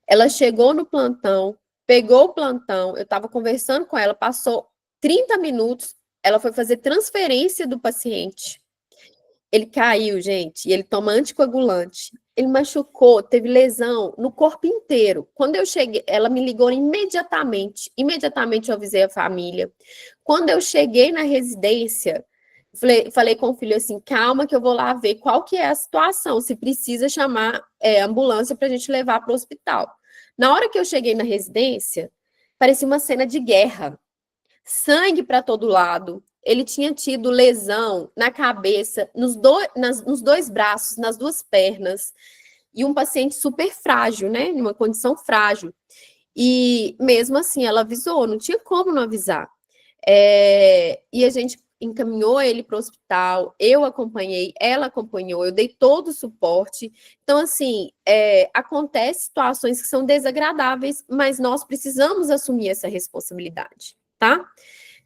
Ela chegou no plantão, pegou o plantão, eu estava conversando com ela, passou 30 minutos, ela foi fazer transferência do paciente. Ele caiu, gente, e ele toma anticoagulante. Ele machucou, teve lesão no corpo inteiro. Quando eu cheguei, ela me ligou imediatamente. Imediatamente eu avisei a família. Quando eu cheguei na residência, falei com o filho assim, calma que eu vou lá ver qual que é a situação, se precisa chamar ambulância para a gente levar para o hospital. Na hora que eu cheguei na residência, parecia uma cena de guerra. Sangue para todo lado. Ele tinha tido lesão na cabeça, nos dois braços, nas duas pernas. E um paciente super frágil, né? Em uma condição frágil. E mesmo assim, ela avisou, não tinha como não avisar. E a gente encaminhou ele para o hospital, eu acompanhei, ela acompanhou, eu dei todo o suporte. Então, assim, acontece situações que são desagradáveis, mas nós precisamos assumir essa responsabilidade, tá?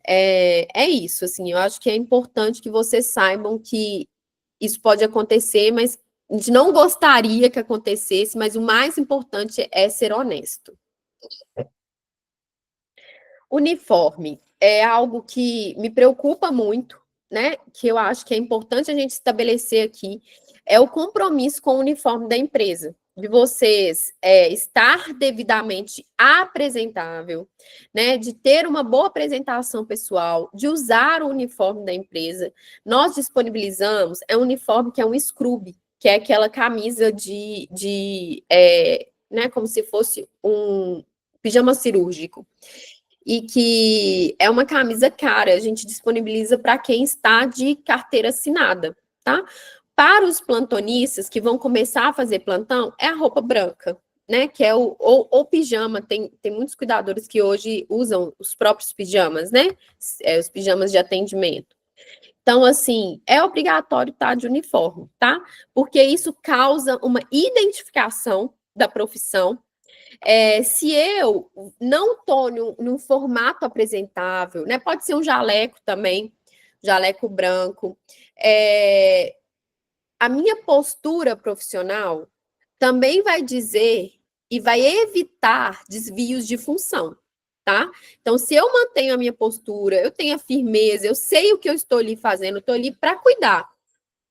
É isso, assim, eu acho que é importante que vocês saibam que isso pode acontecer, mas a gente não gostaria que acontecesse, mas o mais importante é ser honesto. Uniforme é algo que me preocupa muito, né? Que eu acho que é importante a gente estabelecer aqui, é o compromisso com o uniforme da empresa, de vocês estar devidamente apresentável, né? De ter uma boa apresentação pessoal, de usar o uniforme da empresa. Nós disponibilizamos, um uniforme que é um scrub, que é aquela camisa né, como se fosse um pijama cirúrgico e que é uma camisa cara, a gente disponibiliza para quem está de carteira assinada, tá? Para os plantonistas que vão começar a fazer plantão, é a roupa branca, né? Que é ou pijama. Tem muitos cuidadores que hoje usam os próprios pijamas, né? Os pijamas de atendimento. Então, assim, é obrigatório estar de uniforme, tá? Porque isso causa uma identificação da profissão. Se eu não estou num formato apresentável, né? Pode ser um jaleco também, jaleco branco. A minha postura profissional também vai dizer e vai evitar desvios de função, tá? Então, se eu mantenho a minha postura, eu tenho a firmeza, eu sei o que eu estou ali fazendo, estou ali para cuidar.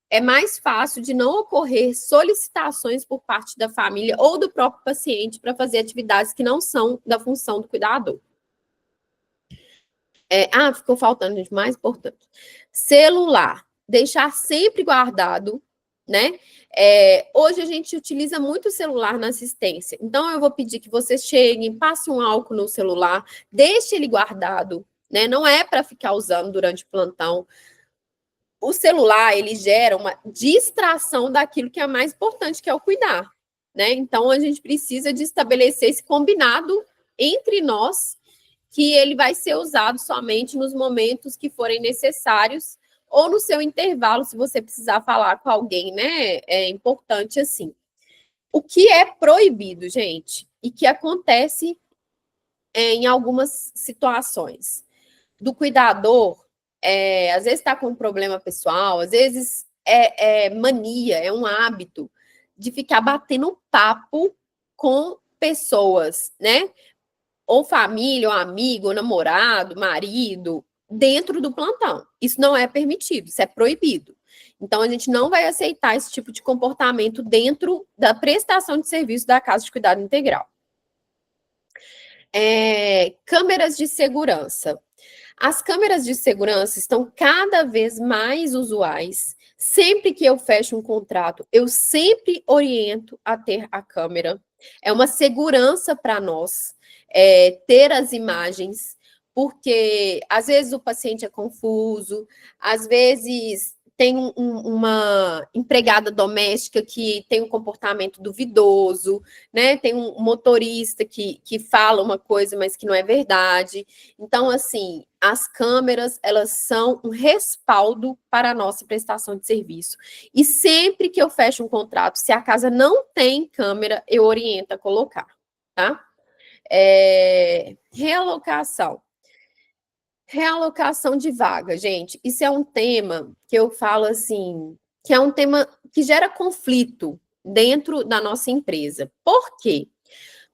É mais fácil de não ocorrer solicitações por parte da família ou do próprio paciente para fazer atividades que não são da função do cuidador. Ficou faltando, gente, mais importante. Celular, deixar sempre guardado, né? Hoje a gente utiliza muito o celular na assistência. Então, eu vou pedir que vocês cheguem, passem um álcool no celular, deixe ele guardado, né? Não é para ficar usando durante o plantão. O celular, ele gera uma distração daquilo que é mais importante, que é o cuidar, né? Então, a gente precisa de estabelecer esse combinado entre nós, que ele vai ser usado somente nos momentos que forem necessários ou no seu intervalo, se você precisar falar com alguém, né? É importante assim. O que é proibido, gente, e que acontece em algumas situações do cuidador, às vezes está com um problema pessoal, às vezes é mania, é um hábito de ficar batendo papo com pessoas, né? Ou família, ou amigo, ou namorado, marido, dentro do plantão. Isso não é permitido, isso é proibido. Então, a gente não vai aceitar esse tipo de comportamento dentro da prestação de serviço da Casa de Cuidado Integral. Câmeras de segurança. As câmeras de segurança estão cada vez mais usuais. Sempre que eu fecho um contrato, eu sempre oriento a ter a câmera. É uma segurança para nós ter as imagens, porque às vezes o paciente é confuso, às vezes tem uma empregada doméstica que tem um comportamento duvidoso, né? Tem um motorista que fala uma coisa, mas que não é verdade. Então, assim, as câmeras, elas são um respaldo para a nossa prestação de serviço. E sempre que eu fecho um contrato, se a casa não tem câmera, eu oriento a colocar, tá? Realocação. Realocação de vaga, gente, isso é um tema que eu falo assim, que é um tema que gera conflito dentro da nossa empresa. Por quê?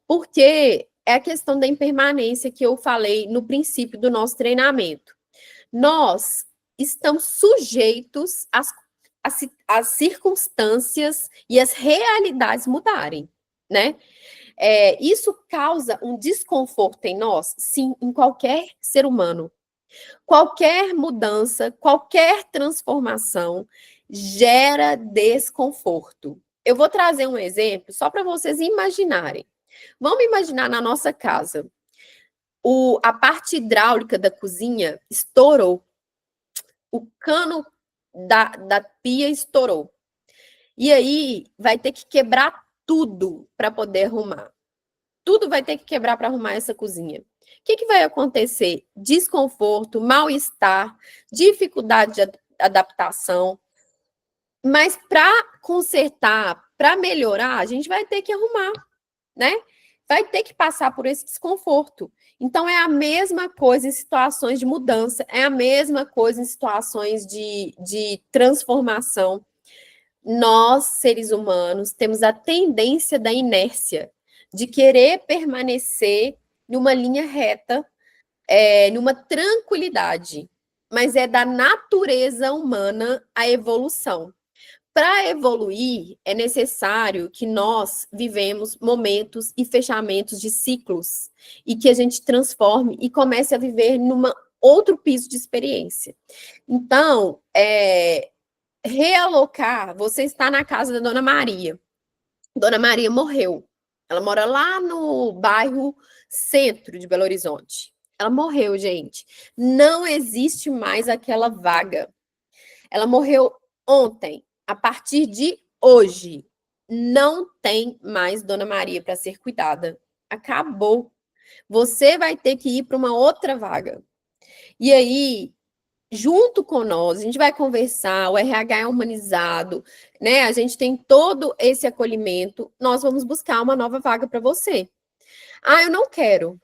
Porque é a questão da impermanência que eu falei no princípio do nosso treinamento. Nós estamos sujeitos às circunstâncias e às realidades mudarem, né? Isso causa um desconforto em nós, sim, em qualquer ser humano. Qualquer mudança, qualquer transformação gera desconforto. Eu vou trazer um exemplo só para vocês imaginarem. Vamos imaginar na nossa casa. A parte hidráulica da cozinha estourou. O cano da pia estourou. E aí vai ter que quebrar tudo para poder arrumar. Tudo vai ter que quebrar para arrumar essa cozinha. O que vai acontecer? Desconforto, mal-estar, dificuldade de adaptação. Mas para consertar, para melhorar, a gente vai ter que arrumar, né? Vai ter que passar por esse desconforto. Então, é a mesma coisa em situações de mudança, é a mesma coisa em situações de transformação. Nós, seres humanos, temos a tendência da inércia, de querer permanecer numa linha reta, numa tranquilidade. Mas é da natureza humana a evolução. Para evoluir, é necessário que nós vivemos momentos e fechamentos de ciclos e que a gente transforme e comece a viver numa outro piso de experiência. Então, realocar, você está na casa da Dona Maria. Dona Maria morreu. Ela mora lá no bairro centro de Belo Horizonte. Ela morreu, gente. Não existe mais aquela vaga. Ela morreu ontem. A partir de hoje, não tem mais Dona Maria para ser cuidada. Acabou. Você vai ter que ir para uma outra vaga. E aí, junto com nós, a gente vai conversar, o RH é humanizado, né? A gente tem todo esse acolhimento, nós vamos buscar uma nova vaga para você. Ah, eu não quero,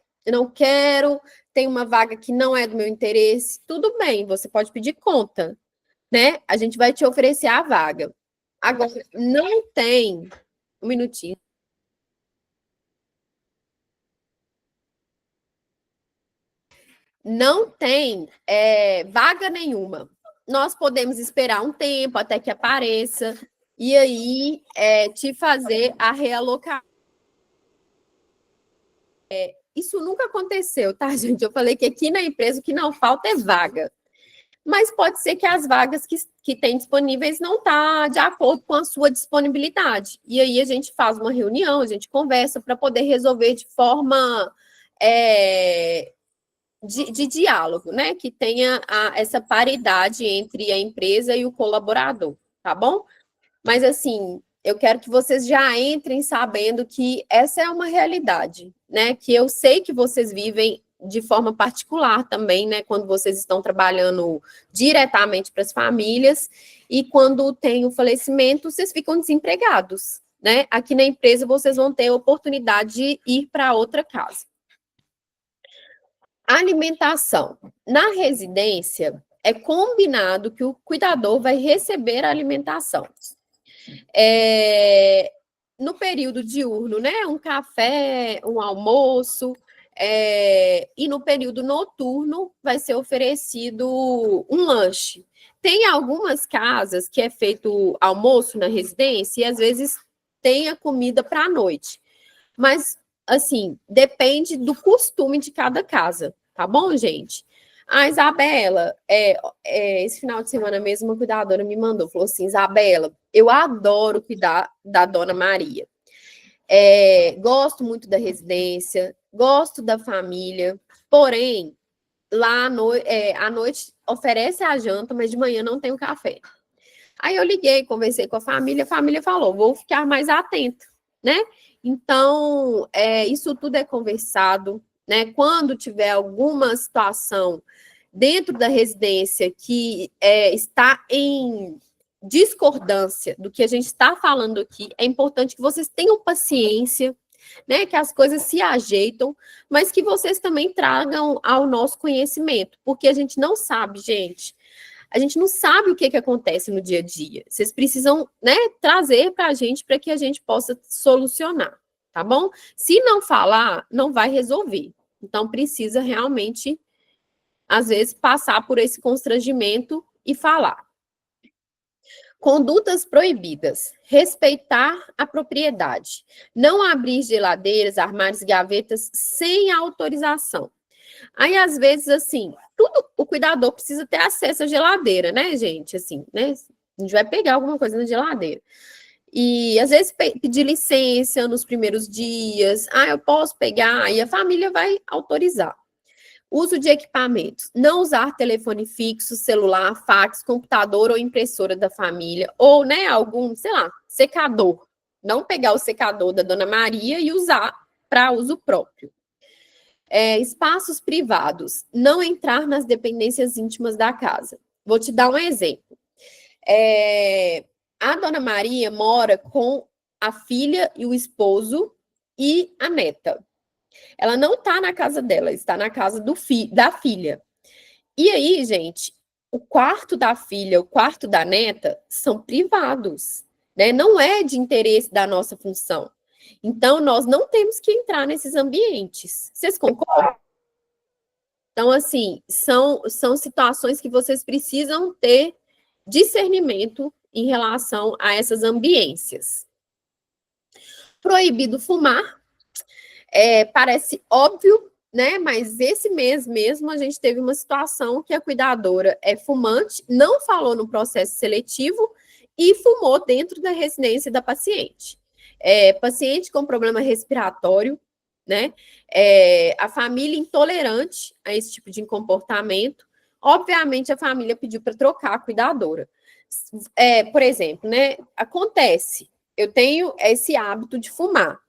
tem uma vaga que não é do meu interesse. Tudo bem, você pode pedir conta, né? A gente vai te oferecer a vaga. Agora, não tem, um minutinho, não tem vaga nenhuma. Nós podemos esperar um tempo até que apareça, e aí te fazer a realocar. Isso nunca aconteceu, tá, gente? Eu falei que aqui na empresa o que não falta é vaga. Mas pode ser que as vagas que tem disponíveis não tá de acordo com a sua disponibilidade. E aí a gente faz uma reunião, a gente conversa para poder resolver de forma de diálogo, né? Que tenha essa paridade entre a empresa e o colaborador, tá bom? Mas assim, eu quero que vocês já entrem sabendo que essa é uma realidade, né? Que eu sei que vocês vivem de forma particular também, né? Quando vocês estão trabalhando diretamente para as famílias e quando tem o falecimento, vocês ficam desempregados, né? Aqui na empresa vocês vão ter a oportunidade de ir para outra casa. Alimentação. Na residência, é combinado que o cuidador vai receber a alimentação. No período diurno, né? Um café, um almoço, e no período noturno vai ser oferecido um lanche. Tem algumas casas que é feito almoço na residência e às vezes tem a comida para a noite. Mas, assim, depende do costume de cada casa, tá bom, gente? A Isabela, esse final de semana mesmo, uma cuidadora me mandou, falou assim, Isabela, eu adoro cuidar da Dona Maria. Gosto muito da residência, gosto da família, porém, lá à noite oferece a janta, mas de manhã não tem o café. Aí eu liguei, conversei com a família falou, vou ficar mais atento, né? Então, isso tudo é conversado, né? Quando tiver alguma situação dentro da residência que está em discordância do que a gente está falando aqui, é importante que vocês tenham paciência, né? Que as coisas se ajeitam, mas que vocês também tragam ao nosso conhecimento, porque a gente não sabe, gente. A gente não sabe o que acontece no dia a dia. Vocês precisam, né, trazer para a gente para que a gente possa solucionar, tá bom? Se não falar, não vai resolver. Então, precisa realmente, às vezes, passar por esse constrangimento e falar. Condutas proibidas. Respeitar a propriedade. Não abrir geladeiras, armários e gavetas sem autorização. Aí, às vezes, assim, tudo o cuidador precisa ter acesso à geladeira, né, gente? Assim, né? A gente vai pegar alguma coisa na geladeira. E, às vezes, pedir licença nos primeiros dias. Ah, eu posso pegar? Aí a família vai autorizar. Uso de equipamentos. Não usar telefone fixo, celular, fax, computador ou impressora da família. Ou, né, algum, sei lá, secador. Não pegar o secador da Dona Maria e usar para uso próprio. Espaços privados, não entrar nas dependências íntimas da casa. Vou te dar um exemplo. A Dona Maria mora com a filha e o esposo e a neta. Ela não está na casa dela, está na casa da filha. E aí, gente, o quarto da filha, o quarto da neta são privados, né? Não é de interesse da nossa função. Então, nós não temos que entrar nesses ambientes. Vocês concordam? Então, assim, são situações que vocês precisam ter discernimento em relação a essas ambiências. Proibido fumar, parece óbvio, né? Mas esse mês mesmo a gente teve uma situação que a cuidadora é fumante, não falou no processo seletivo e fumou dentro da residência da paciente. Paciente com problema respiratório, né? A família intolerante a esse tipo de comportamento. Obviamente, a família pediu para trocar a cuidadora. Por exemplo, né? Acontece. eu tenho esse hábito de fumar.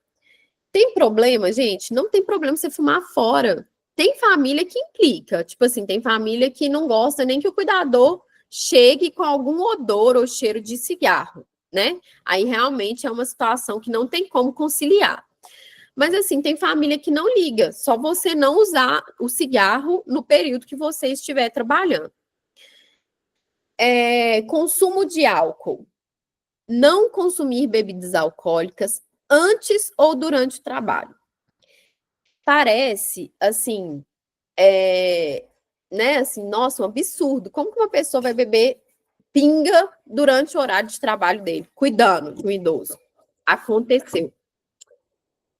Tem problema, gente? Não tem problema você fumar fora. Tem família que implica, tipo assim, tem família que não gosta nem que o cuidador chegue com algum odor ou cheiro de cigarro, né? Aí realmente é uma situação que não tem como conciliar. Mas assim, tem família que não liga, só você não usar o cigarro no período que você estiver trabalhando. Consumo de álcool. Não consumir bebidas alcoólicas antes ou durante o trabalho. Parece, assim, né, assim, nossa, um absurdo. Como que uma pessoa vai beber pinga durante o horário de trabalho dele, cuidando de um idoso? Aconteceu.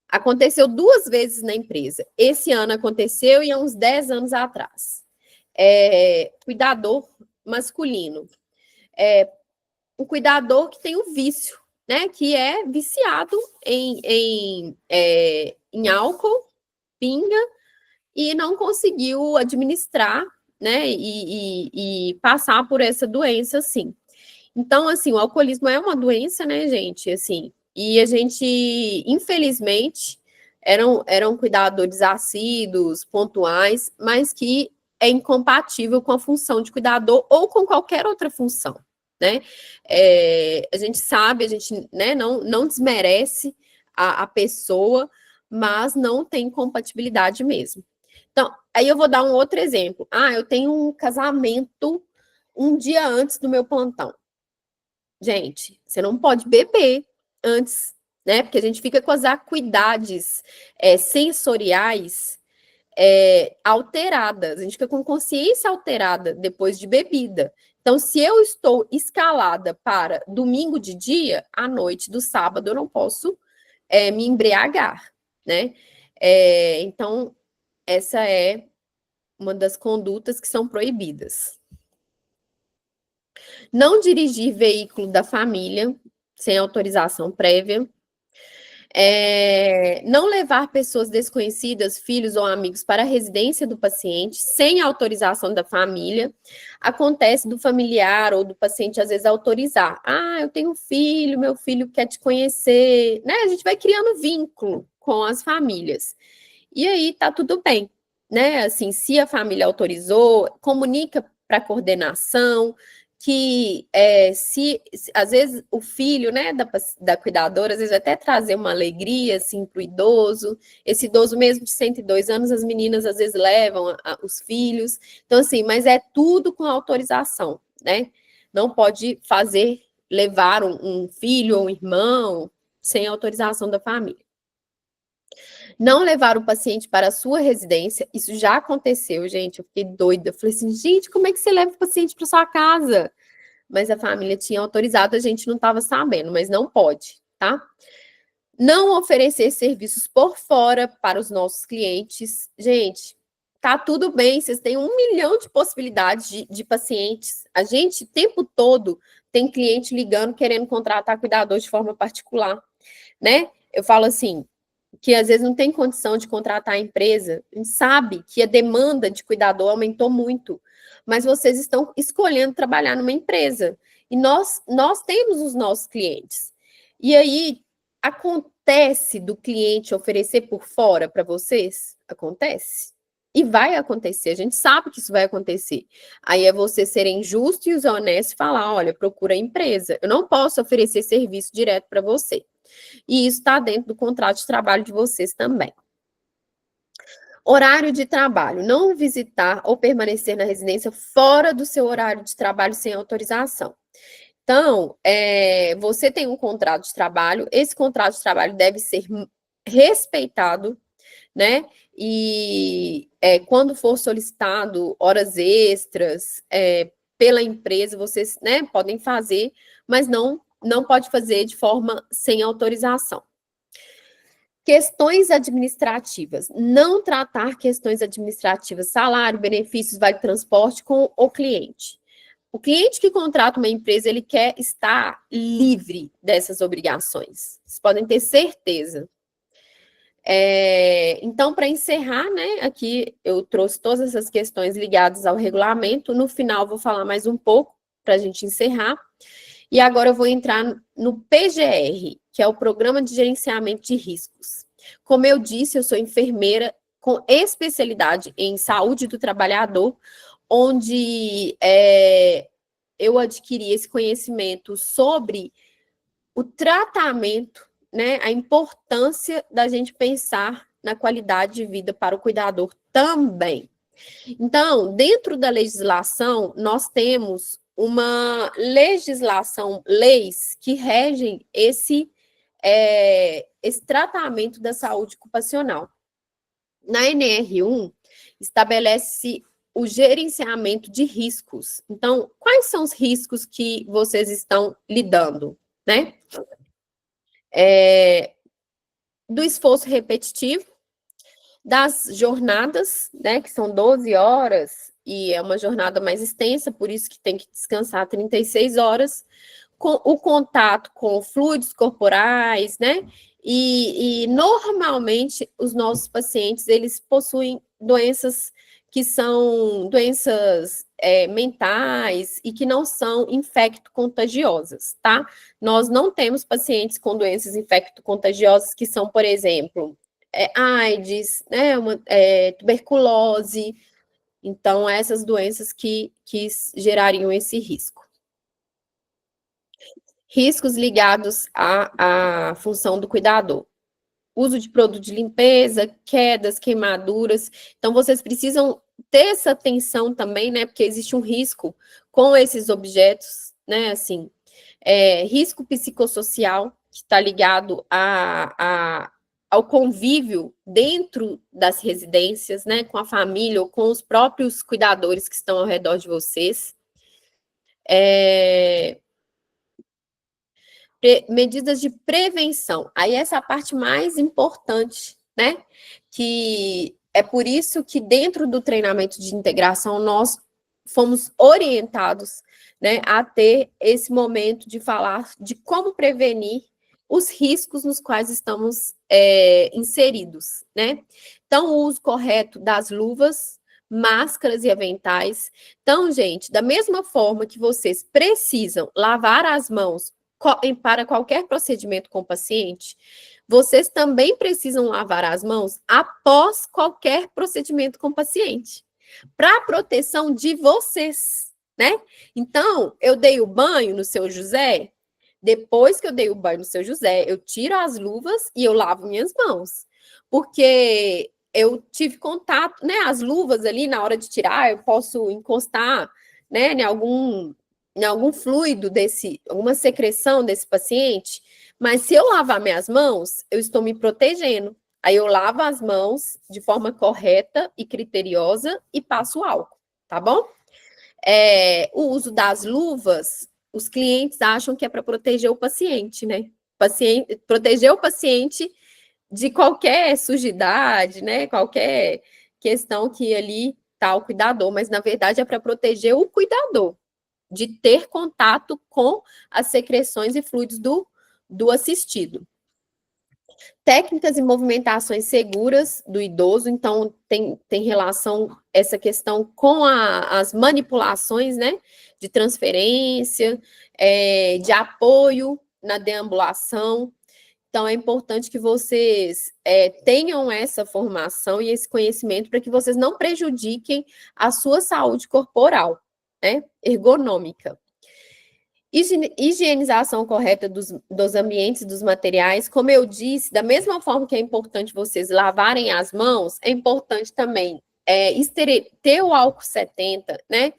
Aconteceu 2 vezes na empresa. Esse ano aconteceu e há uns 10 anos atrás. Cuidador masculino. Um cuidador que tem o vício, né? Que é viciado em álcool, pinga, e não conseguiu administrar, né? E passar por essa doença, assim. Então, assim, o alcoolismo é uma doença, né, gente? Assim, e a gente, infelizmente, eram cuidadores assíduos, pontuais, mas que é incompatível com a função de cuidador ou com qualquer outra função, né? A gente sabe, a gente, né, não desmerece a pessoa, mas não tem compatibilidade mesmo. Então, aí eu vou dar um outro exemplo. Eu tenho um casamento um dia antes do meu plantão. Gente, você não pode beber antes, né? Porque a gente fica com as acuidades sensoriais alteradas, a gente fica com consciência alterada depois de bebida. Então, se eu estou escalada para domingo de dia, à noite do sábado eu não posso me embriagar, né? Então, essa é uma das condutas que são proibidas. Não dirigir veículo da família sem autorização prévia. Não levar pessoas desconhecidas, filhos ou amigos, para a residência do paciente sem autorização da família. Acontece do familiar ou do paciente, às vezes, autorizar. Eu tenho um filho, meu filho quer te conhecer, né? A gente vai criando vínculo com as famílias. E aí tá tudo bem, né? Assim, se a família autorizou, comunica para a coordenação, que se às vezes o filho, né, da cuidadora, às vezes vai até trazer uma alegria, assim, para o idoso. Esse idoso mesmo de 102 anos, as meninas às vezes levam os filhos. Então, assim, mas é tudo com autorização, né? Não pode levar um filho ou um irmão sem autorização da família. Não levar o paciente para a sua residência, isso já aconteceu, gente, eu fiquei doida. Eu falei assim, gente, como é que você leva o paciente para sua casa? Mas a família tinha autorizado, a gente não estava sabendo, mas não pode, tá? Não oferecer serviços por fora para os nossos clientes. Gente, tá tudo bem, vocês têm 1 milhão de possibilidades de pacientes. A gente, o tempo todo, tem cliente ligando, querendo contratar cuidador de forma particular, né? Eu falo assim, que às vezes não tem condição de contratar a empresa, a gente sabe que a demanda de cuidador aumentou muito, mas vocês estão escolhendo trabalhar numa empresa, e nós temos os nossos clientes. E aí, acontece do cliente oferecer por fora para vocês? Acontece. E vai acontecer, a gente sabe que isso vai acontecer. Aí é você serem justos e honestos e falar, olha, procura a empresa, eu não posso oferecer serviço direto para você. E isso está dentro do contrato de trabalho de vocês também. Horário de trabalho. Não visitar ou permanecer na residência fora do seu horário de trabalho sem autorização. Então, você tem um contrato de trabalho, esse contrato de trabalho deve ser respeitado, né? E quando for solicitado horas extras pela empresa, vocês, né, podem fazer, mas não pode fazer de forma sem autorização. Questões administrativas. Não tratar questões administrativas, salário, benefícios, vale transporte com o cliente. O cliente que contrata uma empresa, ele quer estar livre dessas obrigações. Vocês podem ter certeza. Então, para encerrar, né, aqui eu trouxe todas essas questões ligadas ao regulamento. No final, vou falar mais um pouco para a gente encerrar. E agora eu vou entrar no PGR. que é o Programa de Gerenciamento de Riscos. Como eu disse, eu sou enfermeira com especialidade em saúde do trabalhador, onde eu adquiri esse conhecimento sobre o tratamento, né, a importância da gente pensar na qualidade de vida para o cuidador também. Então, dentro da legislação, nós temos uma legislação, leis que regem esse tratamento da saúde ocupacional. Na NR1, estabelece o gerenciamento de riscos. Então, quais são os riscos que vocês estão lidando, né? Do esforço repetitivo, das jornadas, né, que são 12 horas, e é uma jornada mais extensa, por isso que tem que descansar 36 horas, com o contato com fluidos corporais, né, e normalmente os nossos pacientes, eles possuem doenças que são doenças mentais e que não são infecto-contagiosas, tá? Nós não temos pacientes com doenças infecto-contagiosas que são, por exemplo, AIDS, né, tuberculose. Então, essas doenças que gerariam esse risco. Riscos ligados à função do cuidador. Uso de produto de limpeza, quedas, queimaduras. Então, vocês precisam ter essa atenção também, né, porque existe um risco com esses objetos, né, assim, risco psicossocial, que está ligado ao convívio dentro das residências, né, com a família ou com os próprios cuidadores que estão ao redor de vocês. Medidas de prevenção. Aí essa é a parte mais importante, né? Que é por isso que dentro do treinamento de integração nós fomos orientados, né, a ter esse momento de falar de como prevenir os riscos nos quais estamos inseridos, né? Então, o uso correto das luvas, máscaras e aventais. Então, gente, da mesma forma que vocês precisam lavar as mãos para qualquer procedimento com o paciente, vocês também precisam lavar as mãos após qualquer procedimento com o paciente, para proteção de vocês, né? Então, eu dei o banho no seu José, depois que eu dei o banho no seu José, eu tiro as luvas e eu lavo minhas mãos, porque eu tive contato, né? As luvas ali, na hora de tirar, eu posso encostar, né, em algum fluido alguma secreção desse paciente, mas se eu lavar minhas mãos, eu estou me protegendo. Aí eu lavo as mãos de forma correta e criteriosa e passo álcool, tá bom? O uso das luvas, os clientes acham que é para proteger o paciente, né? Proteger o paciente de qualquer sujidade, né? Qualquer questão que ali está o cuidador, mas na verdade é para proteger o cuidador de ter contato com as secreções e fluidos do assistido. Técnicas e movimentações seguras do idoso, então tem relação essa questão com as manipulações, né, de transferência, de apoio na deambulação. Então, é importante que vocês tenham essa formação e esse conhecimento para que vocês não prejudiquem a sua saúde corporal, né, ergonômica. Higienização correta dos ambientes, dos materiais. Como eu disse, da mesma forma que é importante vocês lavarem as mãos, é importante também ter o álcool 70, né?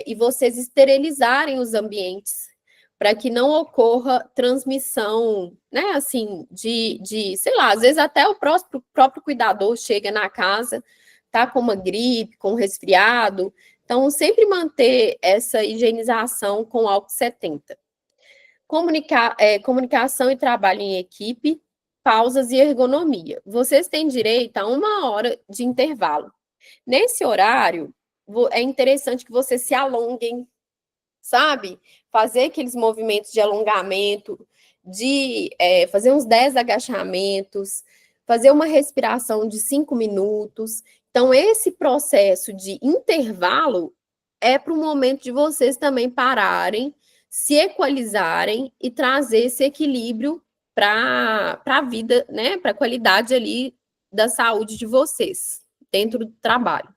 E vocês esterilizarem os ambientes para que não ocorra transmissão, né? Assim, sei lá, às vezes até o próprio cuidador chega na casa, tá com uma gripe, com um resfriado. Então, sempre manter essa higienização com álcool 70. Comunicação e trabalho em equipe, pausas e ergonomia. Vocês têm direito a 1 hora de intervalo. Nesse horário, é interessante que vocês se alonguem, sabe? Fazer aqueles movimentos de alongamento, de fazer uns 10 agachamentos, fazer uma respiração de 5 minutos. Então, esse processo de intervalo é para o momento de vocês também pararem, se equalizarem e trazer esse equilíbrio para a vida, né, para a qualidade ali da saúde de vocês, dentro do trabalho.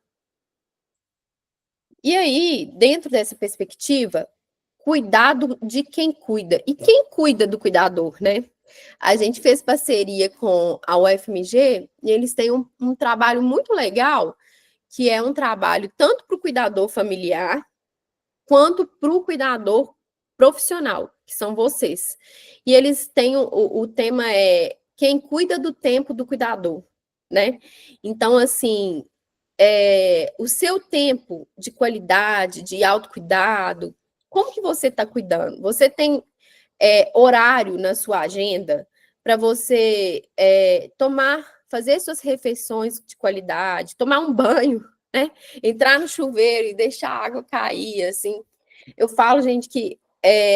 E aí, dentro dessa perspectiva, cuidado de quem cuida. E quem cuida do cuidador, né? A gente fez parceria com a UFMG e eles têm um trabalho muito legal, que é um trabalho tanto para o cuidador familiar, quanto para o cuidador profissional, que são vocês. E eles têm, o tema é quem cuida do tempo do cuidador, né? Então, assim, o seu tempo de qualidade, de autocuidado, como que você está cuidando? Você tem horário na sua agenda para você fazer suas refeições de qualidade, tomar um banho, né? Entrar no chuveiro e deixar a água cair, assim. Eu falo, gente, que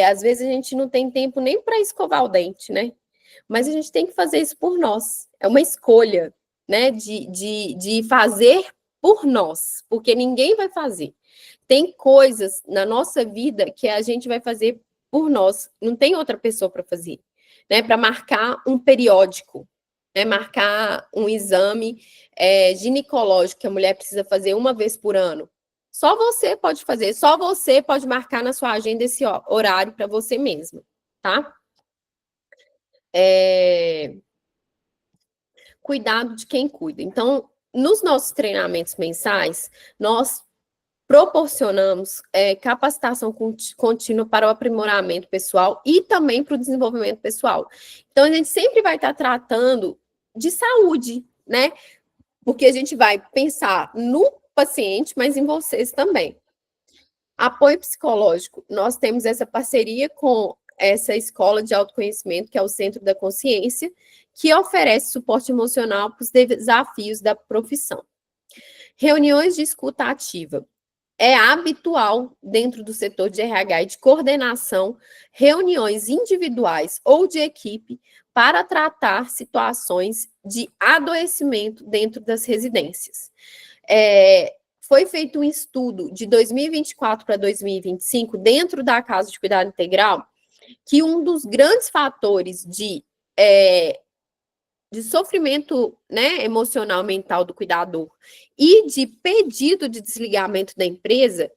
às vezes a gente não tem tempo nem para escovar o dente, né? Mas a gente tem que fazer isso por nós. É uma escolha, né? De fazer por nós, porque ninguém vai fazer. Tem coisas na nossa vida que a gente vai fazer por nós, não tem outra pessoa para fazer, né? Para marcar um periódico, né? Marcar um exame ginecológico que a mulher precisa fazer uma vez por ano. Só você pode fazer, só você pode marcar na sua agenda esse horário para você mesma, tá? Cuidado de quem cuida. Então, nos nossos treinamentos mensais, nós proporcionamos capacitação contínua para o aprimoramento pessoal e também para o desenvolvimento pessoal. Então, a gente sempre vai estar tratando de saúde, né? Porque a gente vai pensar no paciente, mas em vocês também. Apoio psicológico. Nós temos essa parceria com essa escola de autoconhecimento, que é o Centro da Consciência, que oferece suporte emocional para os desafios da profissão. Reuniões de escuta ativa. É habitual dentro do setor de RH e de coordenação, reuniões individuais ou de equipe para tratar situações de adoecimento dentro das residências. Foi feito um estudo de 2024 para 2025 dentro da Casa de Cuidado Integral, que um dos grandes fatores de sofrimento, né, emocional, mental do cuidador e de pedido de desligamento da empresa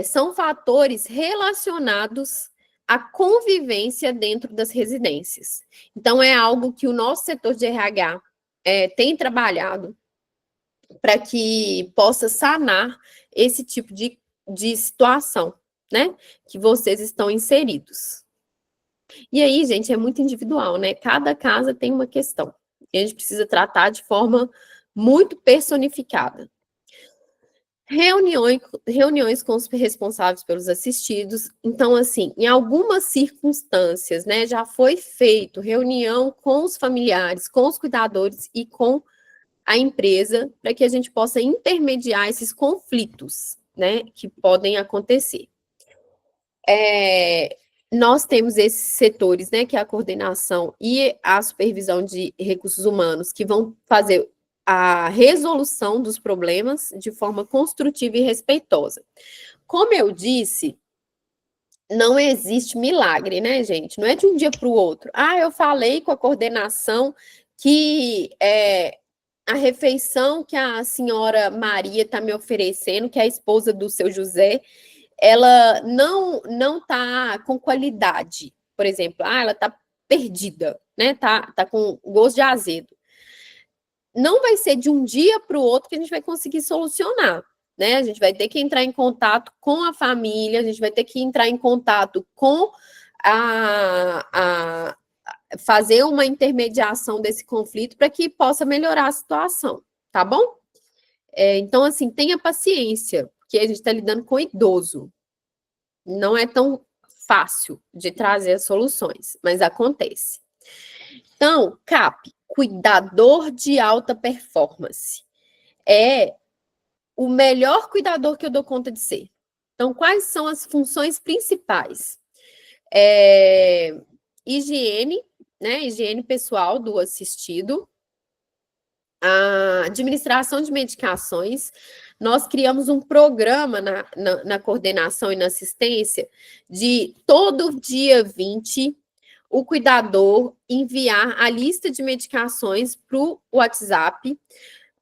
são fatores relacionados à convivência dentro das residências. Então, é algo que o nosso setor de RH tem trabalhado para que possa sanar esse tipo de situação, né, que vocês estão inseridos. E aí, gente, é muito individual, né? Cada casa tem uma questão. E a gente precisa tratar de forma muito personificada. Reuniões com os responsáveis pelos assistidos. Então, assim, em algumas circunstâncias, né, já foi feito reunião com os familiares, com os cuidadores e com a empresa, para que a gente possa intermediar esses conflitos, né, que podem acontecer. Nós temos esses setores, né, que é a coordenação e a supervisão de recursos humanos, que vão fazer a resolução dos problemas de forma construtiva e respeitosa. Como eu disse, não existe milagre, né, gente? Não é de um dia para o outro. Eu falei com a coordenação que a refeição que a senhora Maria está me oferecendo, que é a esposa do seu José, ela não está com qualidade. Por exemplo, ela está perdida, né? Tá com gosto de azedo. Não vai ser de um dia para o outro que a gente vai conseguir solucionar, né? A gente vai ter que entrar em contato com a família, a gente vai ter que entrar em contato com fazer uma intermediação desse conflito para que possa melhorar a situação, tá bom? Então, assim, tenha paciência, porque a gente está lidando com idoso. Não é tão fácil de trazer as soluções, mas acontece. Então, CAP, cuidador de alta performance. É o melhor cuidador que eu dou conta de ser. Então, quais são as funções principais? Higiene, né? Higiene pessoal do assistido. A administração de medicações. Nós criamos um programa na coordenação e na assistência de todo dia 20, o cuidador enviar a lista de medicações para o WhatsApp,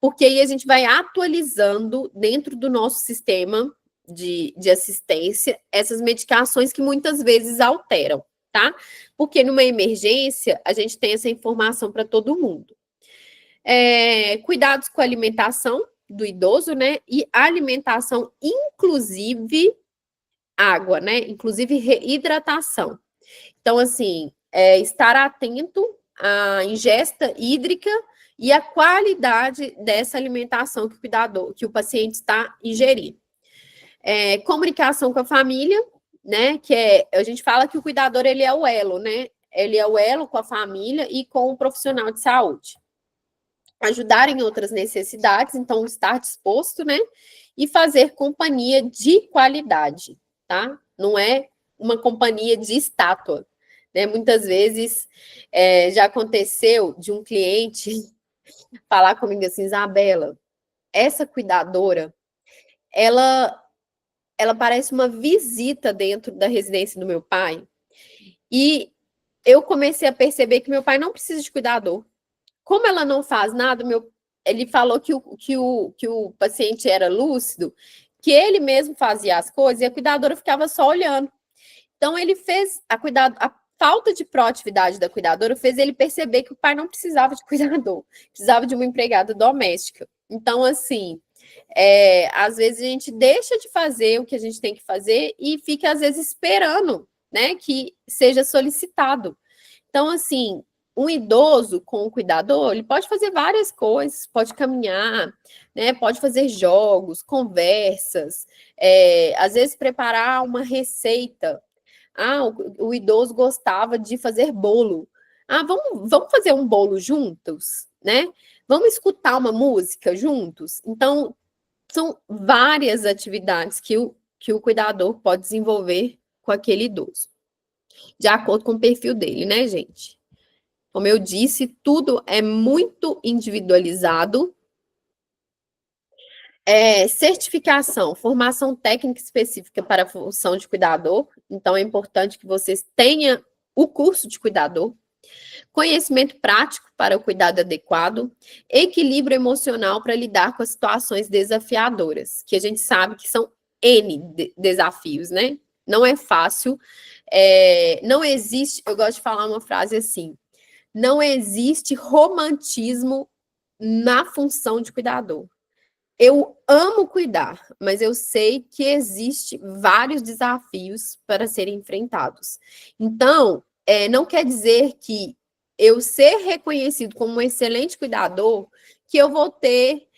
porque aí a gente vai atualizando dentro do nosso sistema de assistência essas medicações que muitas vezes alteram, tá? Porque numa emergência a gente tem essa informação para todo mundo. Cuidados com a alimentação do idoso, né? E alimentação, inclusive água, né? Inclusive reidratação. Então, assim, estar atento à ingesta hídrica e à qualidade dessa alimentação que o cuidador, que o paciente está ingerindo. Comunicação com a família, né? Que a gente fala que o cuidador ele é o elo, né? Ele é o elo com a família e com o profissional de saúde. Ajudar em outras necessidades, então estar disposto, né? E fazer companhia de qualidade, tá? Não é uma companhia de estátua, né? Muitas vezes já aconteceu de um cliente falar comigo assim, Isabela, essa cuidadora, ela parece uma visita dentro da residência do meu pai, e eu comecei a perceber que meu pai não precisa de cuidador. Como ela não faz nada, ele falou que o paciente era lúcido, que ele mesmo fazia as coisas e a cuidadora ficava só olhando. Então, ele fez a falta de proatividade da cuidadora fez ele perceber que o pai não precisava de cuidador, precisava de uma empregada doméstica. Então, assim, às vezes a gente deixa de fazer o que a gente tem que fazer e fica, às vezes, esperando, né, que seja solicitado. Então, assim, um idoso com o cuidador, ele pode fazer várias coisas, pode caminhar, né? Pode fazer jogos, conversas, às vezes preparar uma receita. O idoso gostava de fazer bolo. Vamos fazer um bolo juntos, né? Vamos escutar uma música juntos? Então, são várias atividades que o cuidador pode desenvolver com aquele idoso, de acordo com o perfil dele, né, gente? Como eu disse, tudo é muito individualizado. Certificação, formação técnica específica para a função de cuidador. Então, é importante que vocês tenham o curso de cuidador. Conhecimento prático para o cuidado adequado. Equilíbrio emocional para lidar com as situações desafiadoras, que a gente sabe que são N desafios, né? Não é fácil. Não existe, eu gosto de falar uma frase assim, não existe romantismo na função de cuidador. Eu amo cuidar, mas eu sei que existe vários desafios para serem enfrentados. Então, não quer dizer que eu ser reconhecido como um excelente cuidador, que eu vou ter,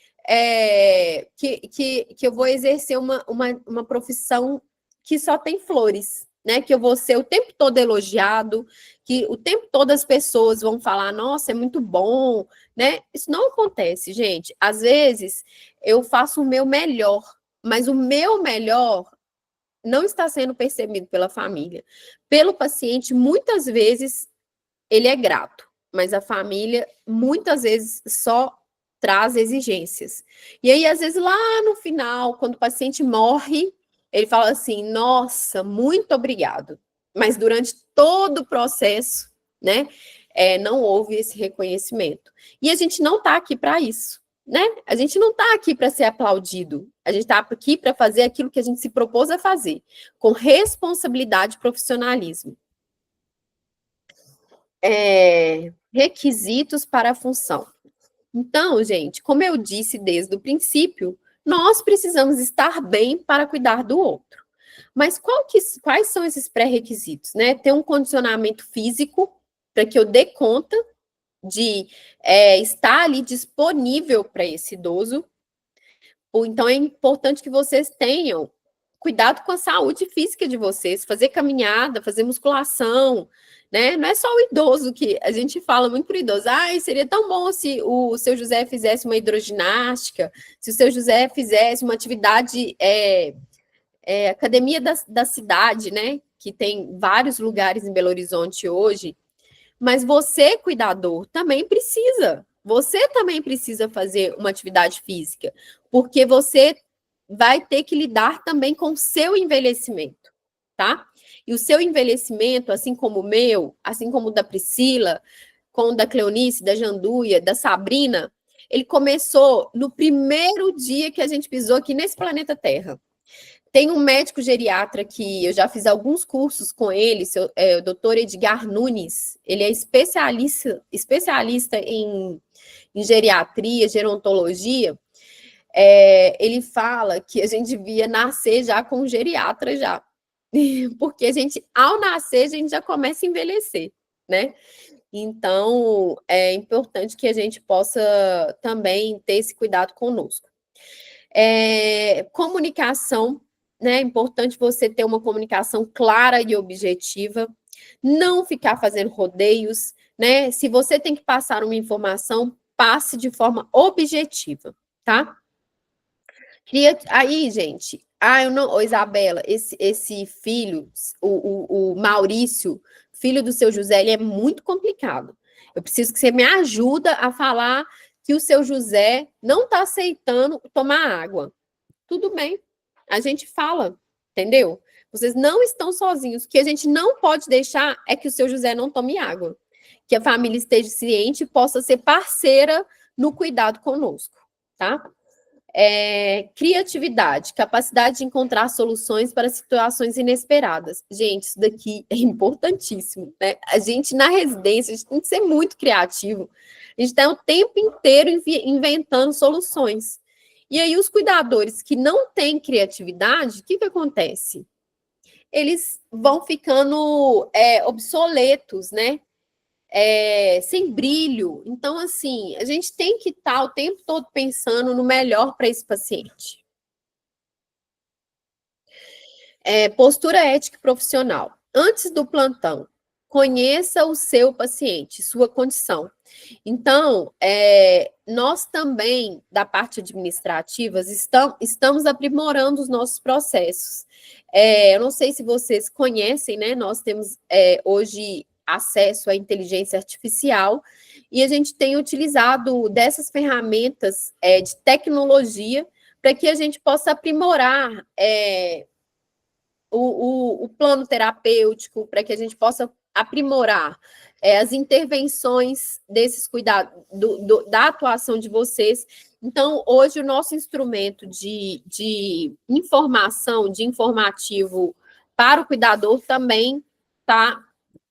que eu vou exercer uma profissão que só tem flores, né? Que eu vou ser o tempo todo elogiado, que o tempo todo as pessoas vão falar, nossa, é muito bom, né? Isso não acontece, gente. Às vezes eu faço o meu melhor, mas o meu melhor não está sendo percebido pela família. Pelo paciente, muitas vezes ele é grato, mas a família muitas vezes só traz exigências. E aí, às vezes, lá no final, quando o paciente morre, ele fala assim: nossa, muito obrigado. Mas durante todo o processo, né, não houve esse reconhecimento. E a gente não está aqui para isso, né? A gente não está aqui para ser aplaudido. A gente está aqui para fazer aquilo que a gente se propôs a fazer, com responsabilidade e profissionalismo. Requisitos para a função. Então, gente, como eu disse desde o princípio, nós precisamos estar bem para cuidar do outro. Mas quais são esses pré-requisitos, né? Ter um condicionamento físico para que eu dê conta de estar ali disponível para esse idoso. Então, é importante que vocês tenham cuidado com a saúde física de vocês, fazer caminhada, fazer musculação, né? Não é só o idoso que a gente fala muito para o idoso. Seria tão bom se o seu José fizesse uma hidroginástica, se o seu José fizesse uma atividade, academia da cidade, né? Que tem vários lugares em Belo Horizonte hoje. Mas você, cuidador, também precisa. Você também precisa fazer uma atividade física, porque você vai ter que lidar também com o seu envelhecimento, tá? E o seu envelhecimento, assim como o meu, assim como o da Priscila, como o da Cleonice, da Janduia, da Sabrina, ele começou no primeiro dia que a gente pisou aqui nesse planeta Terra. Tem um médico geriatra que eu já fiz alguns cursos com ele, o doutor Edgar Nunes. Ele é especialista em geriatria, gerontologia. Ele fala que a gente devia nascer já com um geriatra já. Porque a gente, ao nascer, a gente já começa a envelhecer, né? Então, é importante que a gente possa também ter esse cuidado conosco. Comunicação, né? É importante você ter uma comunicação clara e objetiva, não ficar fazendo rodeios, né? Se você tem que passar uma informação, passe de forma objetiva, tá? Aí, gente, eu não, Isabela, esse filho, o Maurício, filho do seu José, ele é muito complicado. Eu preciso que você me ajuda a falar que o seu José não está aceitando tomar água. Tudo bem, a gente fala, entendeu? Vocês não estão sozinhos. O que a gente não pode deixar é que o seu José não tome água. Que a família esteja ciente e possa ser parceira no cuidado conosco, tá? Criatividade, capacidade de encontrar soluções para situações inesperadas. Gente, isso daqui é importantíssimo, né? A gente, na residência, a gente tem que ser muito criativo. A gente está o tempo inteiro inventando soluções. E aí, os cuidadores que não têm criatividade, o que acontece? Eles vão ficando obsoletos, né? Sem brilho. Então, assim, a gente tem que estar o tempo todo pensando no melhor para esse paciente. Postura ética e profissional. Antes do plantão, conheça o seu paciente, sua condição. Então, nós também, da parte administrativa, estamos aprimorando os nossos processos. Eu não sei se vocês conhecem, né? Nós temos hoje acesso à inteligência artificial e a gente tem utilizado dessas ferramentas de tecnologia para que a gente possa aprimorar o plano terapêutico, para que a gente possa aprimorar as intervenções desses cuidados, da atuação de vocês. Então, hoje, o nosso instrumento de informação, de informativo para o cuidador também está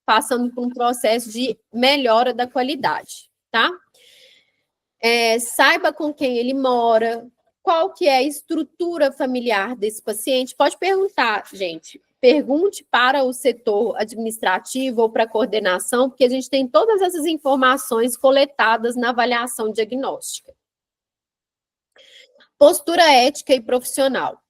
passando por um processo de melhora da qualidade, tá? Saiba com quem ele mora, qual que é a estrutura familiar desse paciente. Pode perguntar, gente. Pergunte para o setor administrativo ou para a coordenação, porque a gente tem todas essas informações coletadas na avaliação diagnóstica. Postura ética e profissional.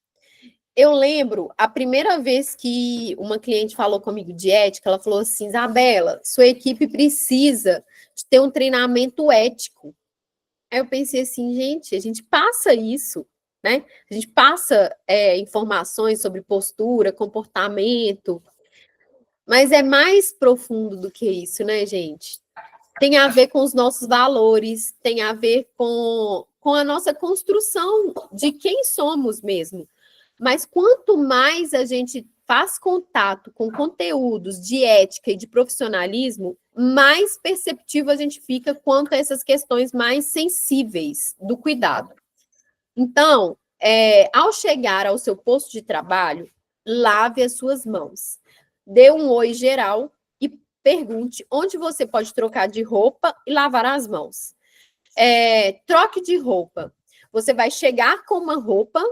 Eu lembro, a primeira vez que uma cliente falou comigo de ética, ela falou assim, Isabela, sua equipe precisa de ter um treinamento ético. Aí eu pensei assim, gente, a gente passa isso, né? A gente passa informações sobre postura, comportamento, mas é mais profundo do que isso, né, gente? Tem a ver com os nossos valores, tem a ver com a nossa construção de quem somos mesmo. Mas quanto mais a gente faz contato com conteúdos de ética e de profissionalismo, mais perceptivo a gente fica quanto a essas questões mais sensíveis do cuidado. Então, ao chegar ao seu posto de trabalho, lave as suas mãos. Dê um oi geral e pergunte onde você pode trocar de roupa e lavar as mãos. Troque de roupa. Você vai chegar com uma roupa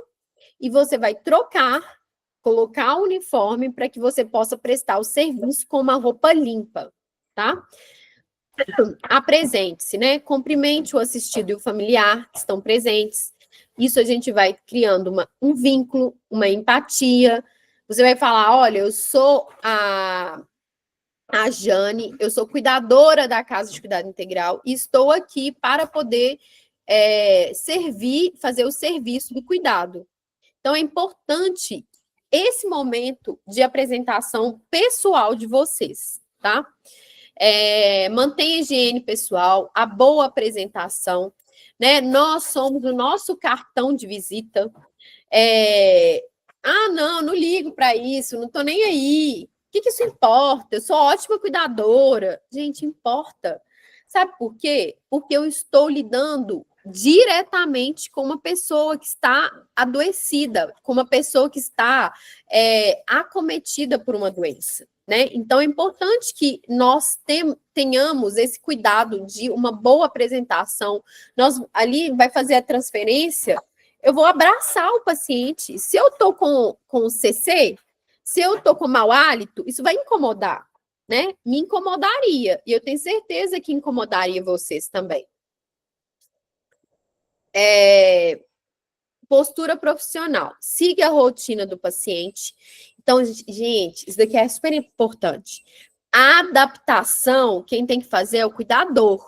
e você vai trocar, colocar o uniforme para que você possa prestar o serviço com uma roupa limpa, tá? Apresente-se, né? Cumprimente o assistido e o familiar que estão presentes. Isso a gente vai criando um vínculo, uma empatia. Você vai falar, olha, eu sou a Jane, eu sou cuidadora da Casa de Cuidado Integral e estou aqui para poder fazer o serviço do cuidado. Então, é importante esse momento de apresentação pessoal de vocês, tá? Mantenha a higiene pessoal, a boa apresentação, né? Nós somos o nosso cartão de visita. Ah, não, não ligo para isso, não tô nem aí. O que isso importa? Eu sou ótima cuidadora. Gente, importa. Sabe por quê? Porque eu estou lidando diretamente com uma pessoa que está adoecida, com uma pessoa que está acometida por uma doença, né? Então é importante que nós tenhamos esse cuidado de uma boa apresentação. Nós ali vai fazer a transferência, eu vou abraçar o paciente. Se eu estou com CC, se eu estou com mau hálito, isso vai incomodar, né? Me incomodaria. E eu tenho certeza que incomodaria vocês também. Postura profissional. Siga a rotina do paciente. Então, gente, isso daqui é super importante. A adaptação, quem tem que fazer é o cuidador,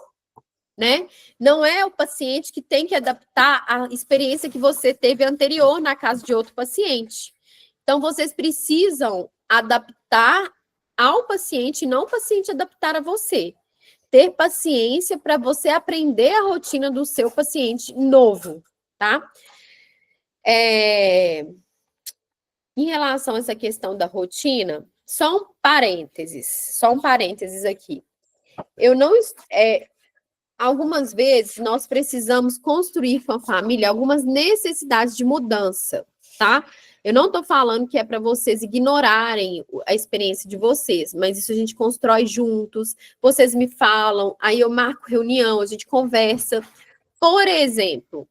né? Não é o paciente que tem que adaptar a experiência que você teve anterior na casa de outro paciente. Então, vocês precisam adaptar ao paciente, não o paciente adaptar a você. Ter paciência para você aprender a rotina do seu paciente novo, tá? Em relação a essa questão da rotina, só um parênteses aqui. Eu não, algumas vezes nós precisamos construir com a família algumas necessidades de mudança, tá? Eu não estou falando que é para vocês ignorarem a experiência de vocês, mas isso a gente constrói juntos. Vocês me falam, aí eu marco reunião, a gente conversa. Por exemplo,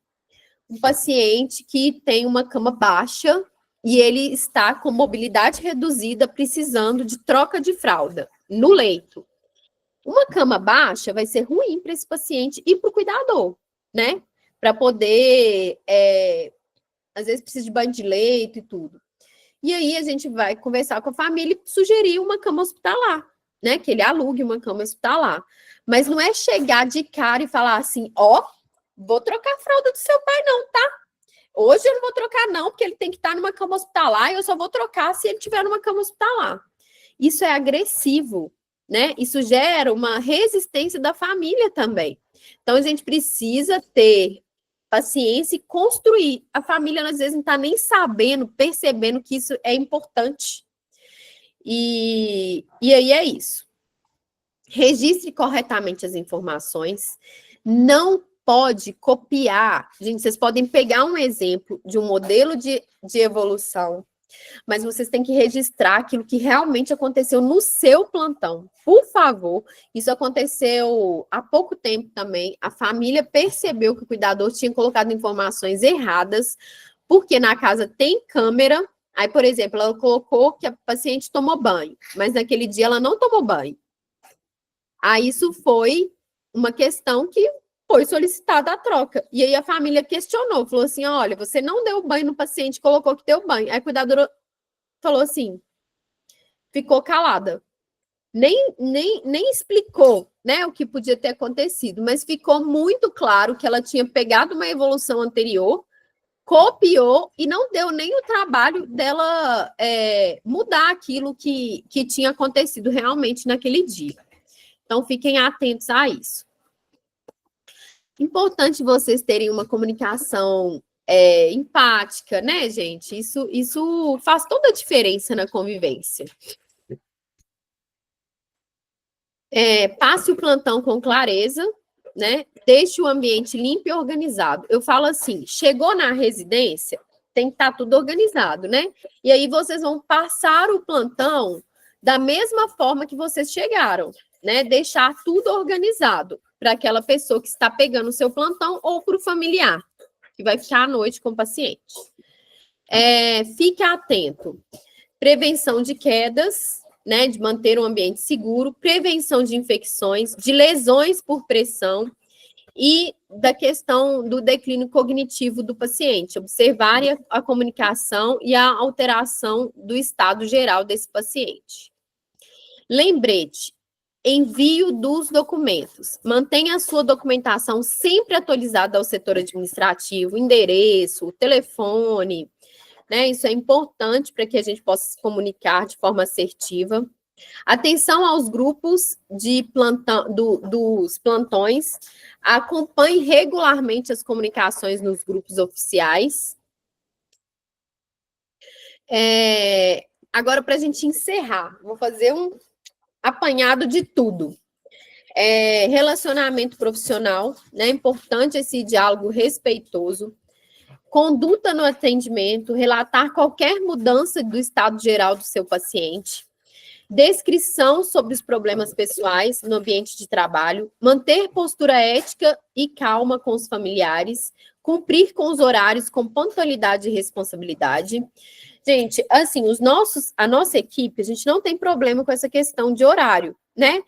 um paciente que tem uma cama baixa e ele está com mobilidade reduzida, precisando de troca de fralda no leito. Uma cama baixa vai ser ruim para esse paciente e para o cuidador, né? Para poder, às vezes precisa de banho de leito e tudo. E aí a gente vai conversar com a família e sugerir uma cama hospitalar, né? Que ele alugue uma cama hospitalar. Mas não é chegar de cara e falar assim, ó, vou trocar a fralda do seu pai não, tá? Hoje eu não vou trocar não, porque ele tem que estar numa cama hospitalar e eu só vou trocar se ele estiver numa cama hospitalar. Isso é agressivo, né? Isso gera uma resistência da família também. Então, a gente precisa ter paciência e construir. A família, às vezes, não está nem sabendo, percebendo que isso é importante. E aí é isso. Registre corretamente as informações. Não pode copiar. Gente, vocês podem pegar um exemplo de um modelo de evolução, mas vocês têm que registrar aquilo que realmente aconteceu no seu plantão. Por favor, isso aconteceu há pouco tempo também. A família percebeu que o cuidador tinha colocado informações erradas, porque na casa tem câmera. Aí, por exemplo, ela colocou que a paciente tomou banho, mas naquele dia ela não tomou banho. Aí isso foi uma questão que foi solicitada a troca. E aí a família questionou, falou assim, olha, você não deu banho no paciente, colocou que deu banho. Aí a cuidadora falou assim, ficou calada. Nem explicou, né, o que podia ter acontecido, mas ficou muito claro que ela tinha pegado uma evolução anterior, copiou e não deu nem o trabalho dela mudar aquilo que tinha acontecido realmente naquele dia. Então, fiquem atentos a isso. Importante vocês terem uma comunicação empática, né, gente? Isso faz toda a diferença na convivência. Passe o plantão com clareza, né? Deixe o ambiente limpo e organizado. Eu falo assim, chegou na residência, tem que estar tudo organizado, né? E aí vocês vão passar o plantão da mesma forma que vocês chegaram, né? Deixar tudo organizado para aquela pessoa que está pegando o seu plantão ou para o familiar, que vai ficar à noite com o paciente. Fique atento. Prevenção de quedas, né, de manter um ambiente seguro, prevenção de infecções, de lesões por pressão e da questão do declínio cognitivo do paciente, observar a comunicação e a alteração do estado geral desse paciente. Lembrete, envio dos documentos. Mantenha a sua documentação sempre atualizada ao setor administrativo, endereço, telefone, né? Isso é importante para que a gente possa se comunicar de forma assertiva. Atenção aos grupos de plantão, dos plantões. Acompanhe regularmente as comunicações nos grupos oficiais. Agora, para a gente encerrar, vou fazer um apanhado de tudo. Relacionamento profissional, né? É importante esse diálogo respeitoso. Conduta no atendimento, relatar qualquer mudança do estado geral do seu paciente. Descrição sobre os problemas pessoais no ambiente de trabalho. Manter postura ética e calma com os familiares. Cumprir com os horários com pontualidade e responsabilidade. Gente, assim, a nossa equipe, a gente não tem problema com essa questão de horário, né?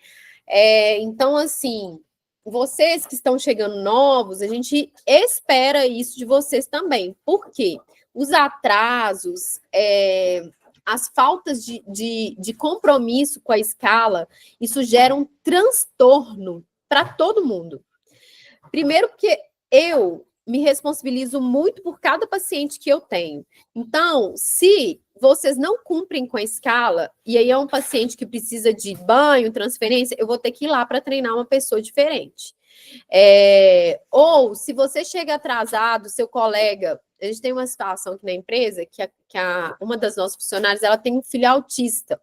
Então, assim, vocês que estão chegando novos, a gente espera isso de vocês também. Por quê? Os atrasos, as faltas de compromisso com a escala, isso gera um transtorno para todo mundo. Primeiro, porque eu me responsabilizo muito por cada paciente que eu tenho. Então, se vocês não cumprem com a escala, e aí é um paciente que precisa de banho, transferência, eu vou ter que ir lá para treinar uma pessoa diferente. Ou, se você chega atrasado, seu colega... A gente tem uma situação aqui na empresa que uma das nossas funcionárias, ela tem um filho autista.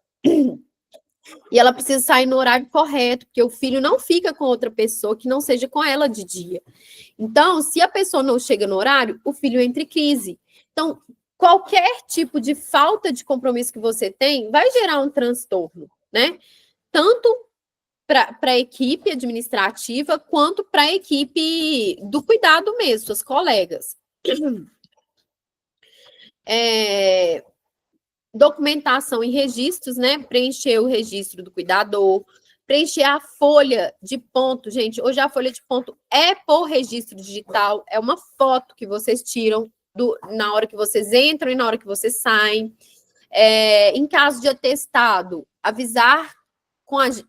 E ela precisa sair no horário correto, porque o filho não fica com outra pessoa que não seja com ela de dia. Então, se a pessoa não chega no horário, o filho entra em crise. Então, qualquer tipo de falta de compromisso que você tem vai gerar um transtorno, né? Tanto para a equipe administrativa, quanto para a equipe do cuidado mesmo, suas colegas. Documentação e registros, né? Preencher o registro do cuidador, preencher a folha de ponto. Gente, hoje a folha de ponto é por registro digital, é uma foto que vocês tiram na hora que vocês entram e na hora que vocês saem. Em caso de atestado, avisar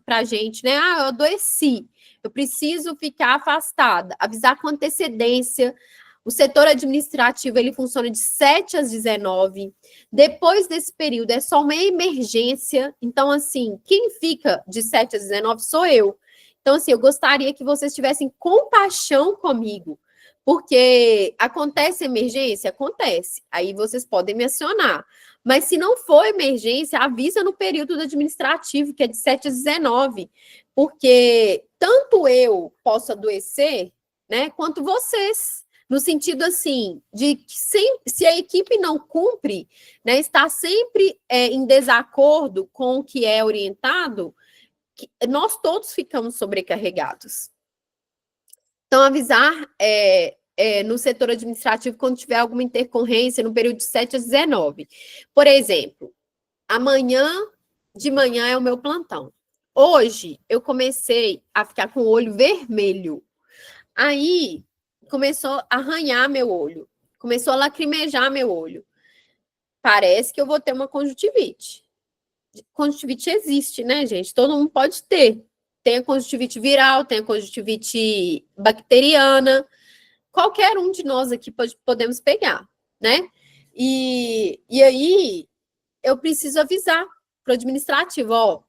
para a gente, né? Eu adoeci, eu preciso ficar afastada, avisar com antecedência. O setor administrativo, ele funciona de 7 às 19. Depois desse período, é só uma emergência. Então, assim, quem fica de 7 às 19 sou eu. Então, assim, eu gostaria que vocês tivessem compaixão comigo, porque acontece emergência? Acontece. Aí vocês podem me acionar. Mas se não for emergência, avisa no período administrativo, que é de 7 às 19, porque tanto eu posso adoecer, né, quanto vocês. No sentido, assim, de que se a equipe não cumpre, né, está sempre em desacordo com o que é orientado, nós todos ficamos sobrecarregados. Então, avisar no setor administrativo quando tiver alguma intercorrência no período de 7 às 19. Por exemplo, de manhã é o meu plantão. Hoje, eu comecei a ficar com o olho vermelho. Aí, começou a arranhar meu olho, começou a lacrimejar meu olho. Parece que eu vou ter uma conjuntivite. Conjuntivite existe, né, gente? Todo mundo pode ter. Tem a conjuntivite viral, tem a conjuntivite bacteriana. Qualquer um de nós aqui podemos pegar, né? E aí, eu preciso avisar para o administrativo, ó,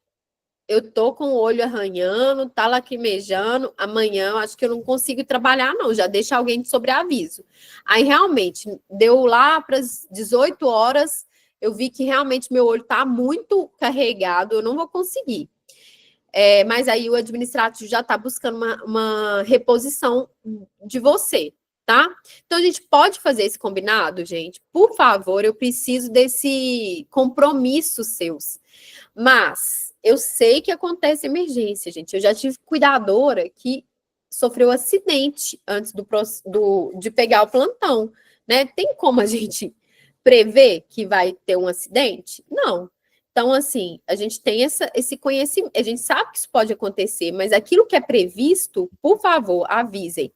eu tô com o olho arranhando, tá lacrimejando, amanhã eu acho que eu não consigo trabalhar, não, já deixa alguém de sobreaviso. Aí, realmente, deu lá para as 18 horas, eu vi que realmente meu olho tá muito carregado, eu não vou conseguir. Mas aí o administrativo já tá buscando uma reposição de você, tá? Então, a gente pode fazer esse combinado, gente? Por favor, eu preciso desse compromisso seus. Mas eu sei que acontece emergência, gente. Eu já tive cuidadora que sofreu acidente antes de pegar o plantão, né? Tem como a gente prever que vai ter um acidente? Não. Então, assim, a gente tem esse conhecimento, a gente sabe que isso pode acontecer, mas aquilo que é previsto, por favor, avisem.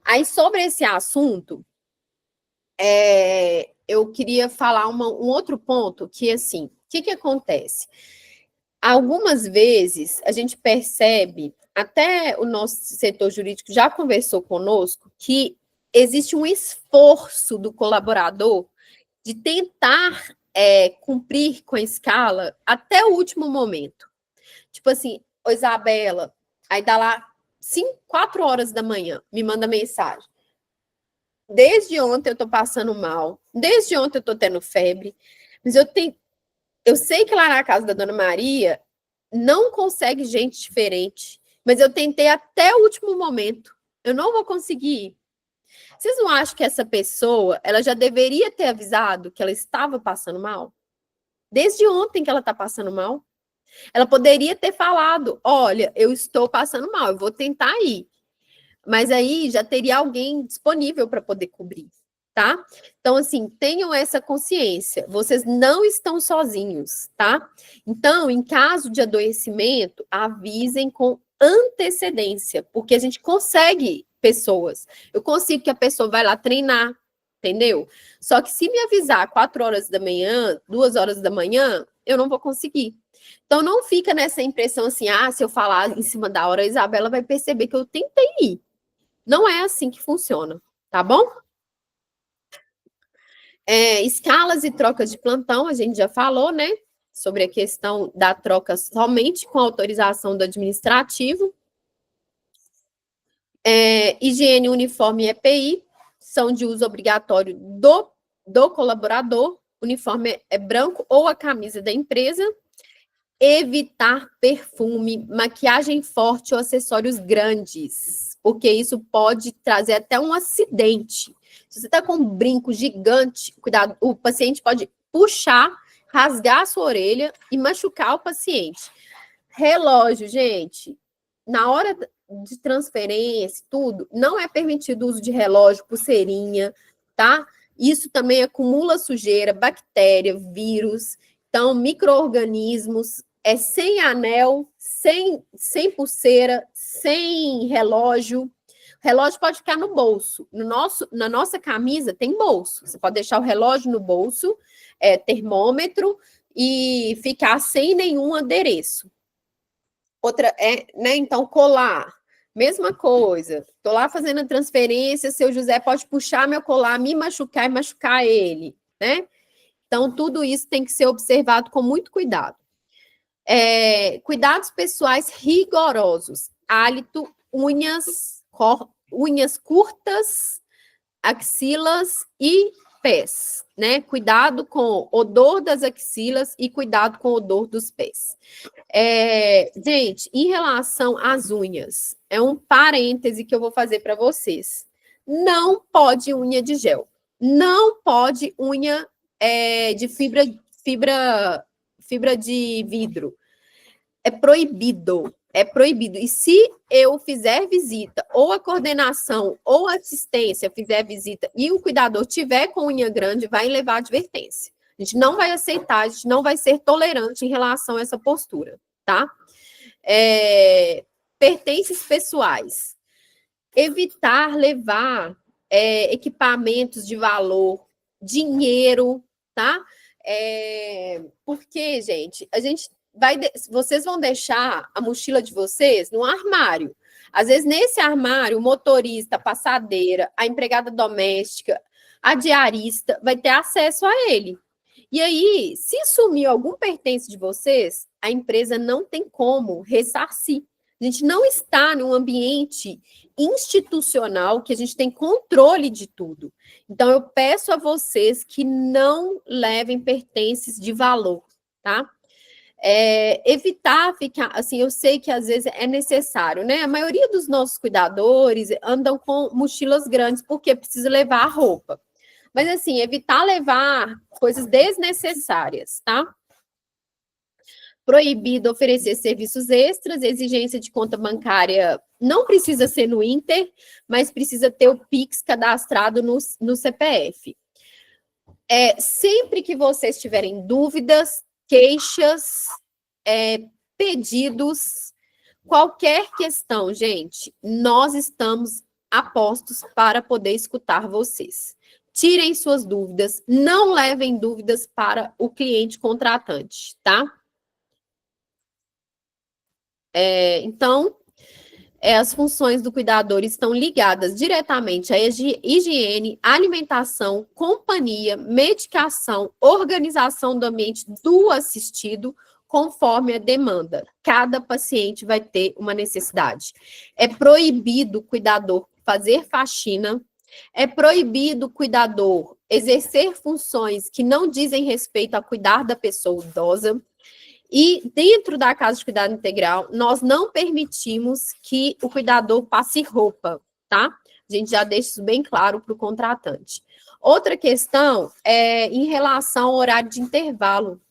Aí, sobre esse assunto, eu queria falar um outro ponto, que, assim, o que acontece? Algumas vezes, a gente percebe, até o nosso setor jurídico já conversou conosco, que existe um esforço do colaborador de tentar cumprir com a escala até o último momento. Tipo assim, ô Isabela, aí dá lá 4 horas da manhã, me manda mensagem. Desde ontem eu tô passando mal, desde ontem eu tô tendo febre, Mas eu sei que lá na casa da Dona Maria não consegue gente diferente, mas eu tentei até o último momento. Eu não vou conseguir ir. Vocês não acham que essa pessoa, ela já deveria ter avisado que ela estava passando mal? Desde ontem que ela está passando mal. Ela poderia ter falado, olha, eu estou passando mal, eu vou tentar ir. Mas aí já teria alguém disponível para poder cobrir, tá? Então, assim, tenham essa consciência. Vocês não estão sozinhos, tá? Então, em caso de adoecimento, avisem com antecedência, porque a gente consegue pessoas. Eu consigo que a pessoa vai lá treinar, entendeu? Só que se me avisar 4 horas da manhã, 2 horas da manhã, eu não vou conseguir. Então, não fica nessa impressão assim, se eu falar em cima da hora, a Isabela vai perceber que eu tentei ir. Não é assim que funciona, tá bom? Escalas e trocas de plantão, a gente já falou, né? Sobre a questão da troca somente com autorização do administrativo. Higiene, uniforme e EPI são de uso obrigatório do colaborador. Uniforme é branco ou a camisa da empresa. Evitar perfume, maquiagem forte ou acessórios grandes, porque isso pode trazer até um acidente. Se você está com um brinco gigante, cuidado, o paciente pode puxar, rasgar a sua orelha e machucar o paciente. Relógio, gente, na hora de transferência, tudo, não é permitido o uso de relógio, pulseirinha, tá? Isso também acumula sujeira, bactéria, vírus. Então, micro-organismos, sem anel, sem pulseira, sem relógio. O relógio pode ficar no bolso. Na nossa camisa tem bolso. Você pode deixar o relógio no bolso, termômetro, e ficar sem nenhum adereço. Outra né? Então, colar, mesma coisa. Estou lá fazendo a transferência, seu José pode puxar meu colar, me machucar e machucar ele, né? Então, tudo isso tem que ser observado com muito cuidado. Cuidados pessoais rigorosos. Hálito, unhas curtas, axilas e pés, né? Cuidado com odor das axilas e cuidado com odor dos pés. Gente, em relação às unhas, é um parêntese que eu vou fazer para vocês. Não pode unha de gel. Não pode unha de fibra de vidro. É proibido. É proibido. E se eu fizer visita, ou a coordenação, ou a assistência fizer visita, e o cuidador tiver com unha grande, vai levar advertência. A gente não vai aceitar, a gente não vai ser tolerante em relação a essa postura, tá? Pertences pessoais. Evitar levar equipamentos de valor, dinheiro, tá? Porque, gente, vocês vão deixar a mochila de vocês no armário. Às vezes, nesse armário, o motorista, a passadeira, a empregada doméstica, a diarista vai ter acesso a ele. E aí, se sumir algum pertence de vocês, a empresa não tem como ressarcir. A gente não está num ambiente institucional que a gente tem controle de tudo. Então, eu peço a vocês que não levem pertences de valor, tá? Evitar ficar, assim, eu sei que às vezes é necessário, né? A maioria dos nossos cuidadores andam com mochilas grandes porque precisa levar a roupa. Mas, assim, evitar levar coisas desnecessárias, tá? Proibido oferecer serviços extras, exigência de conta bancária não precisa ser no Inter, mas precisa ter o Pix cadastrado no CPF. Sempre que vocês tiverem dúvidas, queixas, pedidos, qualquer questão, gente, nós estamos a postos para poder escutar vocês. Tirem suas dúvidas, não levem dúvidas para o cliente contratante, tá? Então, as funções do cuidador estão ligadas diretamente à higiene, alimentação, companhia, medicação, organização do ambiente do assistido, conforme a demanda. Cada paciente vai ter uma necessidade. É proibido o cuidador fazer faxina, É proibido o cuidador exercer funções que não dizem respeito a cuidar da pessoa idosa. E dentro da casa de cuidado integral, nós não permitimos que o cuidador passe roupa, tá? A gente já deixa isso bem claro para o contratante. Outra questão é em relação ao horário de intervalo.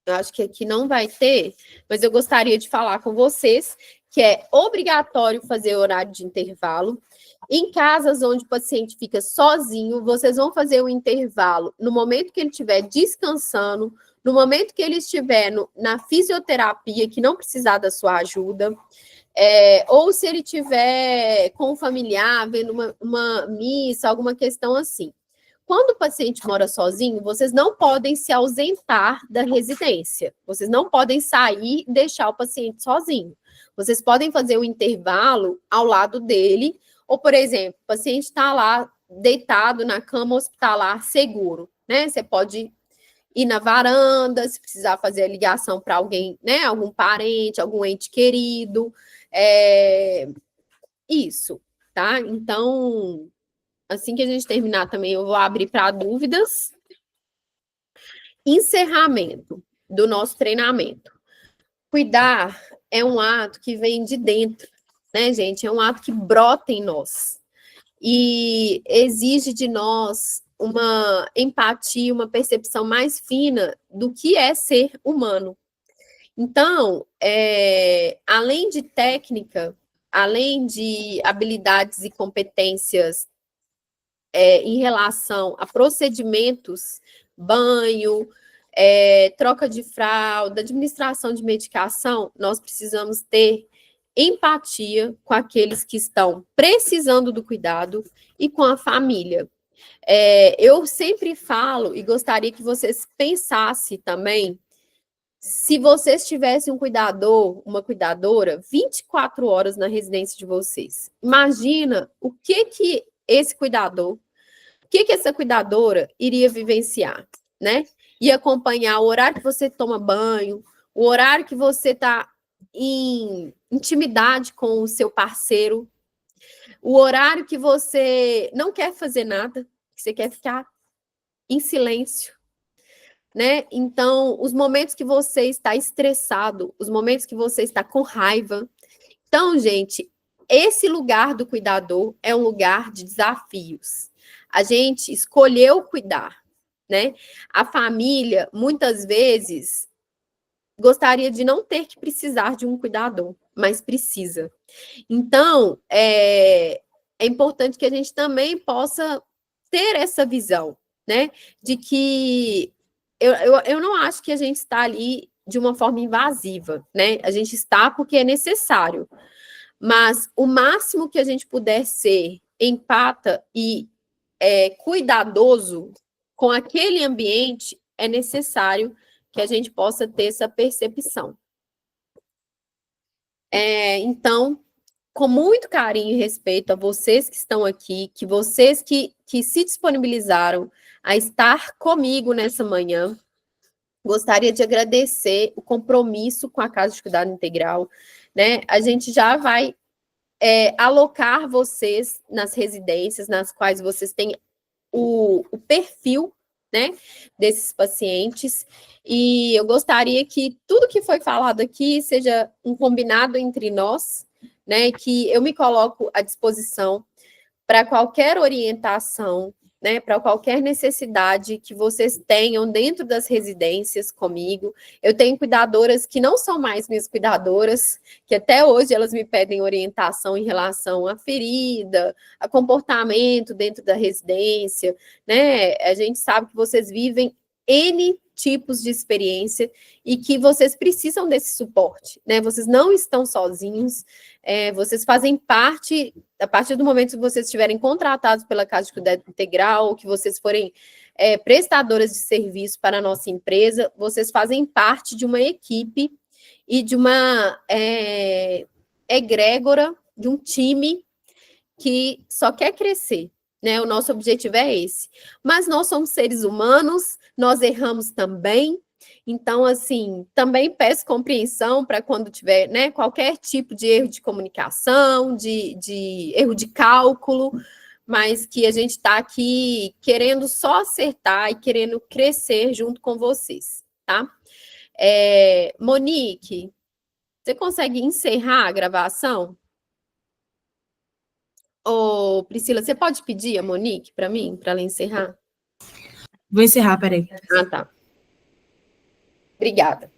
Eu acho que aqui não vai ter, mas eu gostaria de falar com vocês que é obrigatório fazer horário de intervalo. Em casas onde o paciente fica sozinho, vocês vão fazer o intervalo no momento que ele estiver descansando, no momento que ele estiver na fisioterapia, que não precisar da sua ajuda, ou se ele estiver com um familiar, vendo uma missa, alguma questão assim. Quando o paciente mora sozinho, vocês não podem se ausentar da residência. Vocês não podem sair e deixar o paciente sozinho. Vocês podem fazer um intervalo ao lado dele, ou, por exemplo, o paciente está lá deitado na cama hospitalar seguro, né? Você pode ir na varanda, se precisar fazer a ligação para alguém, né? Algum parente, algum ente querido. Isso, tá? Então, assim que a gente terminar também, eu vou abrir para dúvidas. Encerramento do nosso treinamento. Cuidar é um ato que vem de dentro, né, gente? É um ato que brota em nós. E exige de nós uma empatia, uma percepção mais fina do que é ser humano. Então, além de técnica, além de habilidades e competências em relação a procedimentos, banho, troca de fralda, administração de medicação, nós precisamos ter empatia com aqueles que estão precisando do cuidado e com a família. Eu sempre falo e gostaria que vocês pensassem também, se vocês tivessem um cuidador, uma cuidadora, 24 horas na residência de vocês. Imagina o que esse cuidador, o que essa cuidadora iria vivenciar, né? E acompanhar o horário que você toma banho, o horário que você está em intimidade com o seu parceiro, o horário que você não quer fazer nada, que você quer ficar em silêncio, né? Então, os momentos que você está estressado, os momentos que você está com raiva. Então, gente, esse lugar do cuidador é um lugar de desafios. A gente escolheu cuidar, né? A família, muitas vezes, gostaria de não ter que precisar de um cuidador, mas precisa. Então, é importante que a gente também possa ter essa visão, né? De que eu não acho que a gente está ali de uma forma invasiva, né? A gente está porque é necessário. Mas o máximo que a gente puder ser empata e cuidadoso com aquele ambiente, é necessário que a gente possa ter essa percepção. Então, com muito carinho e respeito a vocês que estão aqui, que vocês que se disponibilizaram a estar comigo nessa manhã, gostaria de agradecer o compromisso com a Casa de Cuidado Integral, né? A gente já vai alocar vocês nas residências nas quais vocês têm o perfil, né, desses pacientes, e eu gostaria que tudo que foi falado aqui seja um combinado entre nós, né, que eu me coloco à disposição para qualquer orientação, né, para qualquer necessidade que vocês tenham dentro das residências comigo. Eu tenho cuidadoras que não são mais minhas cuidadoras, que até hoje elas me pedem orientação em relação à ferida, a comportamento dentro da residência, né? A gente sabe que vocês vivem N tipos de experiência e que vocês precisam desse suporte, né? Vocês não estão sozinhos, vocês fazem parte, a partir do momento que vocês estiverem contratados pela Casa de Cuidado Integral, ou que vocês forem prestadoras de serviço para a nossa empresa, vocês fazem parte de uma equipe e de uma egrégora, de um time que só quer crescer, né? O nosso objetivo é esse. Mas nós somos seres humanos, nós erramos também, então, assim, também peço compreensão para quando tiver, né, qualquer tipo de erro de comunicação, de erro de cálculo, mas que a gente está aqui querendo só acertar e querendo crescer junto com vocês, tá? Monique, você consegue encerrar a gravação? Ô, Priscila, você pode pedir a Monique para mim, para ela encerrar? Vou encerrar, peraí. Ah, tá. Obrigada.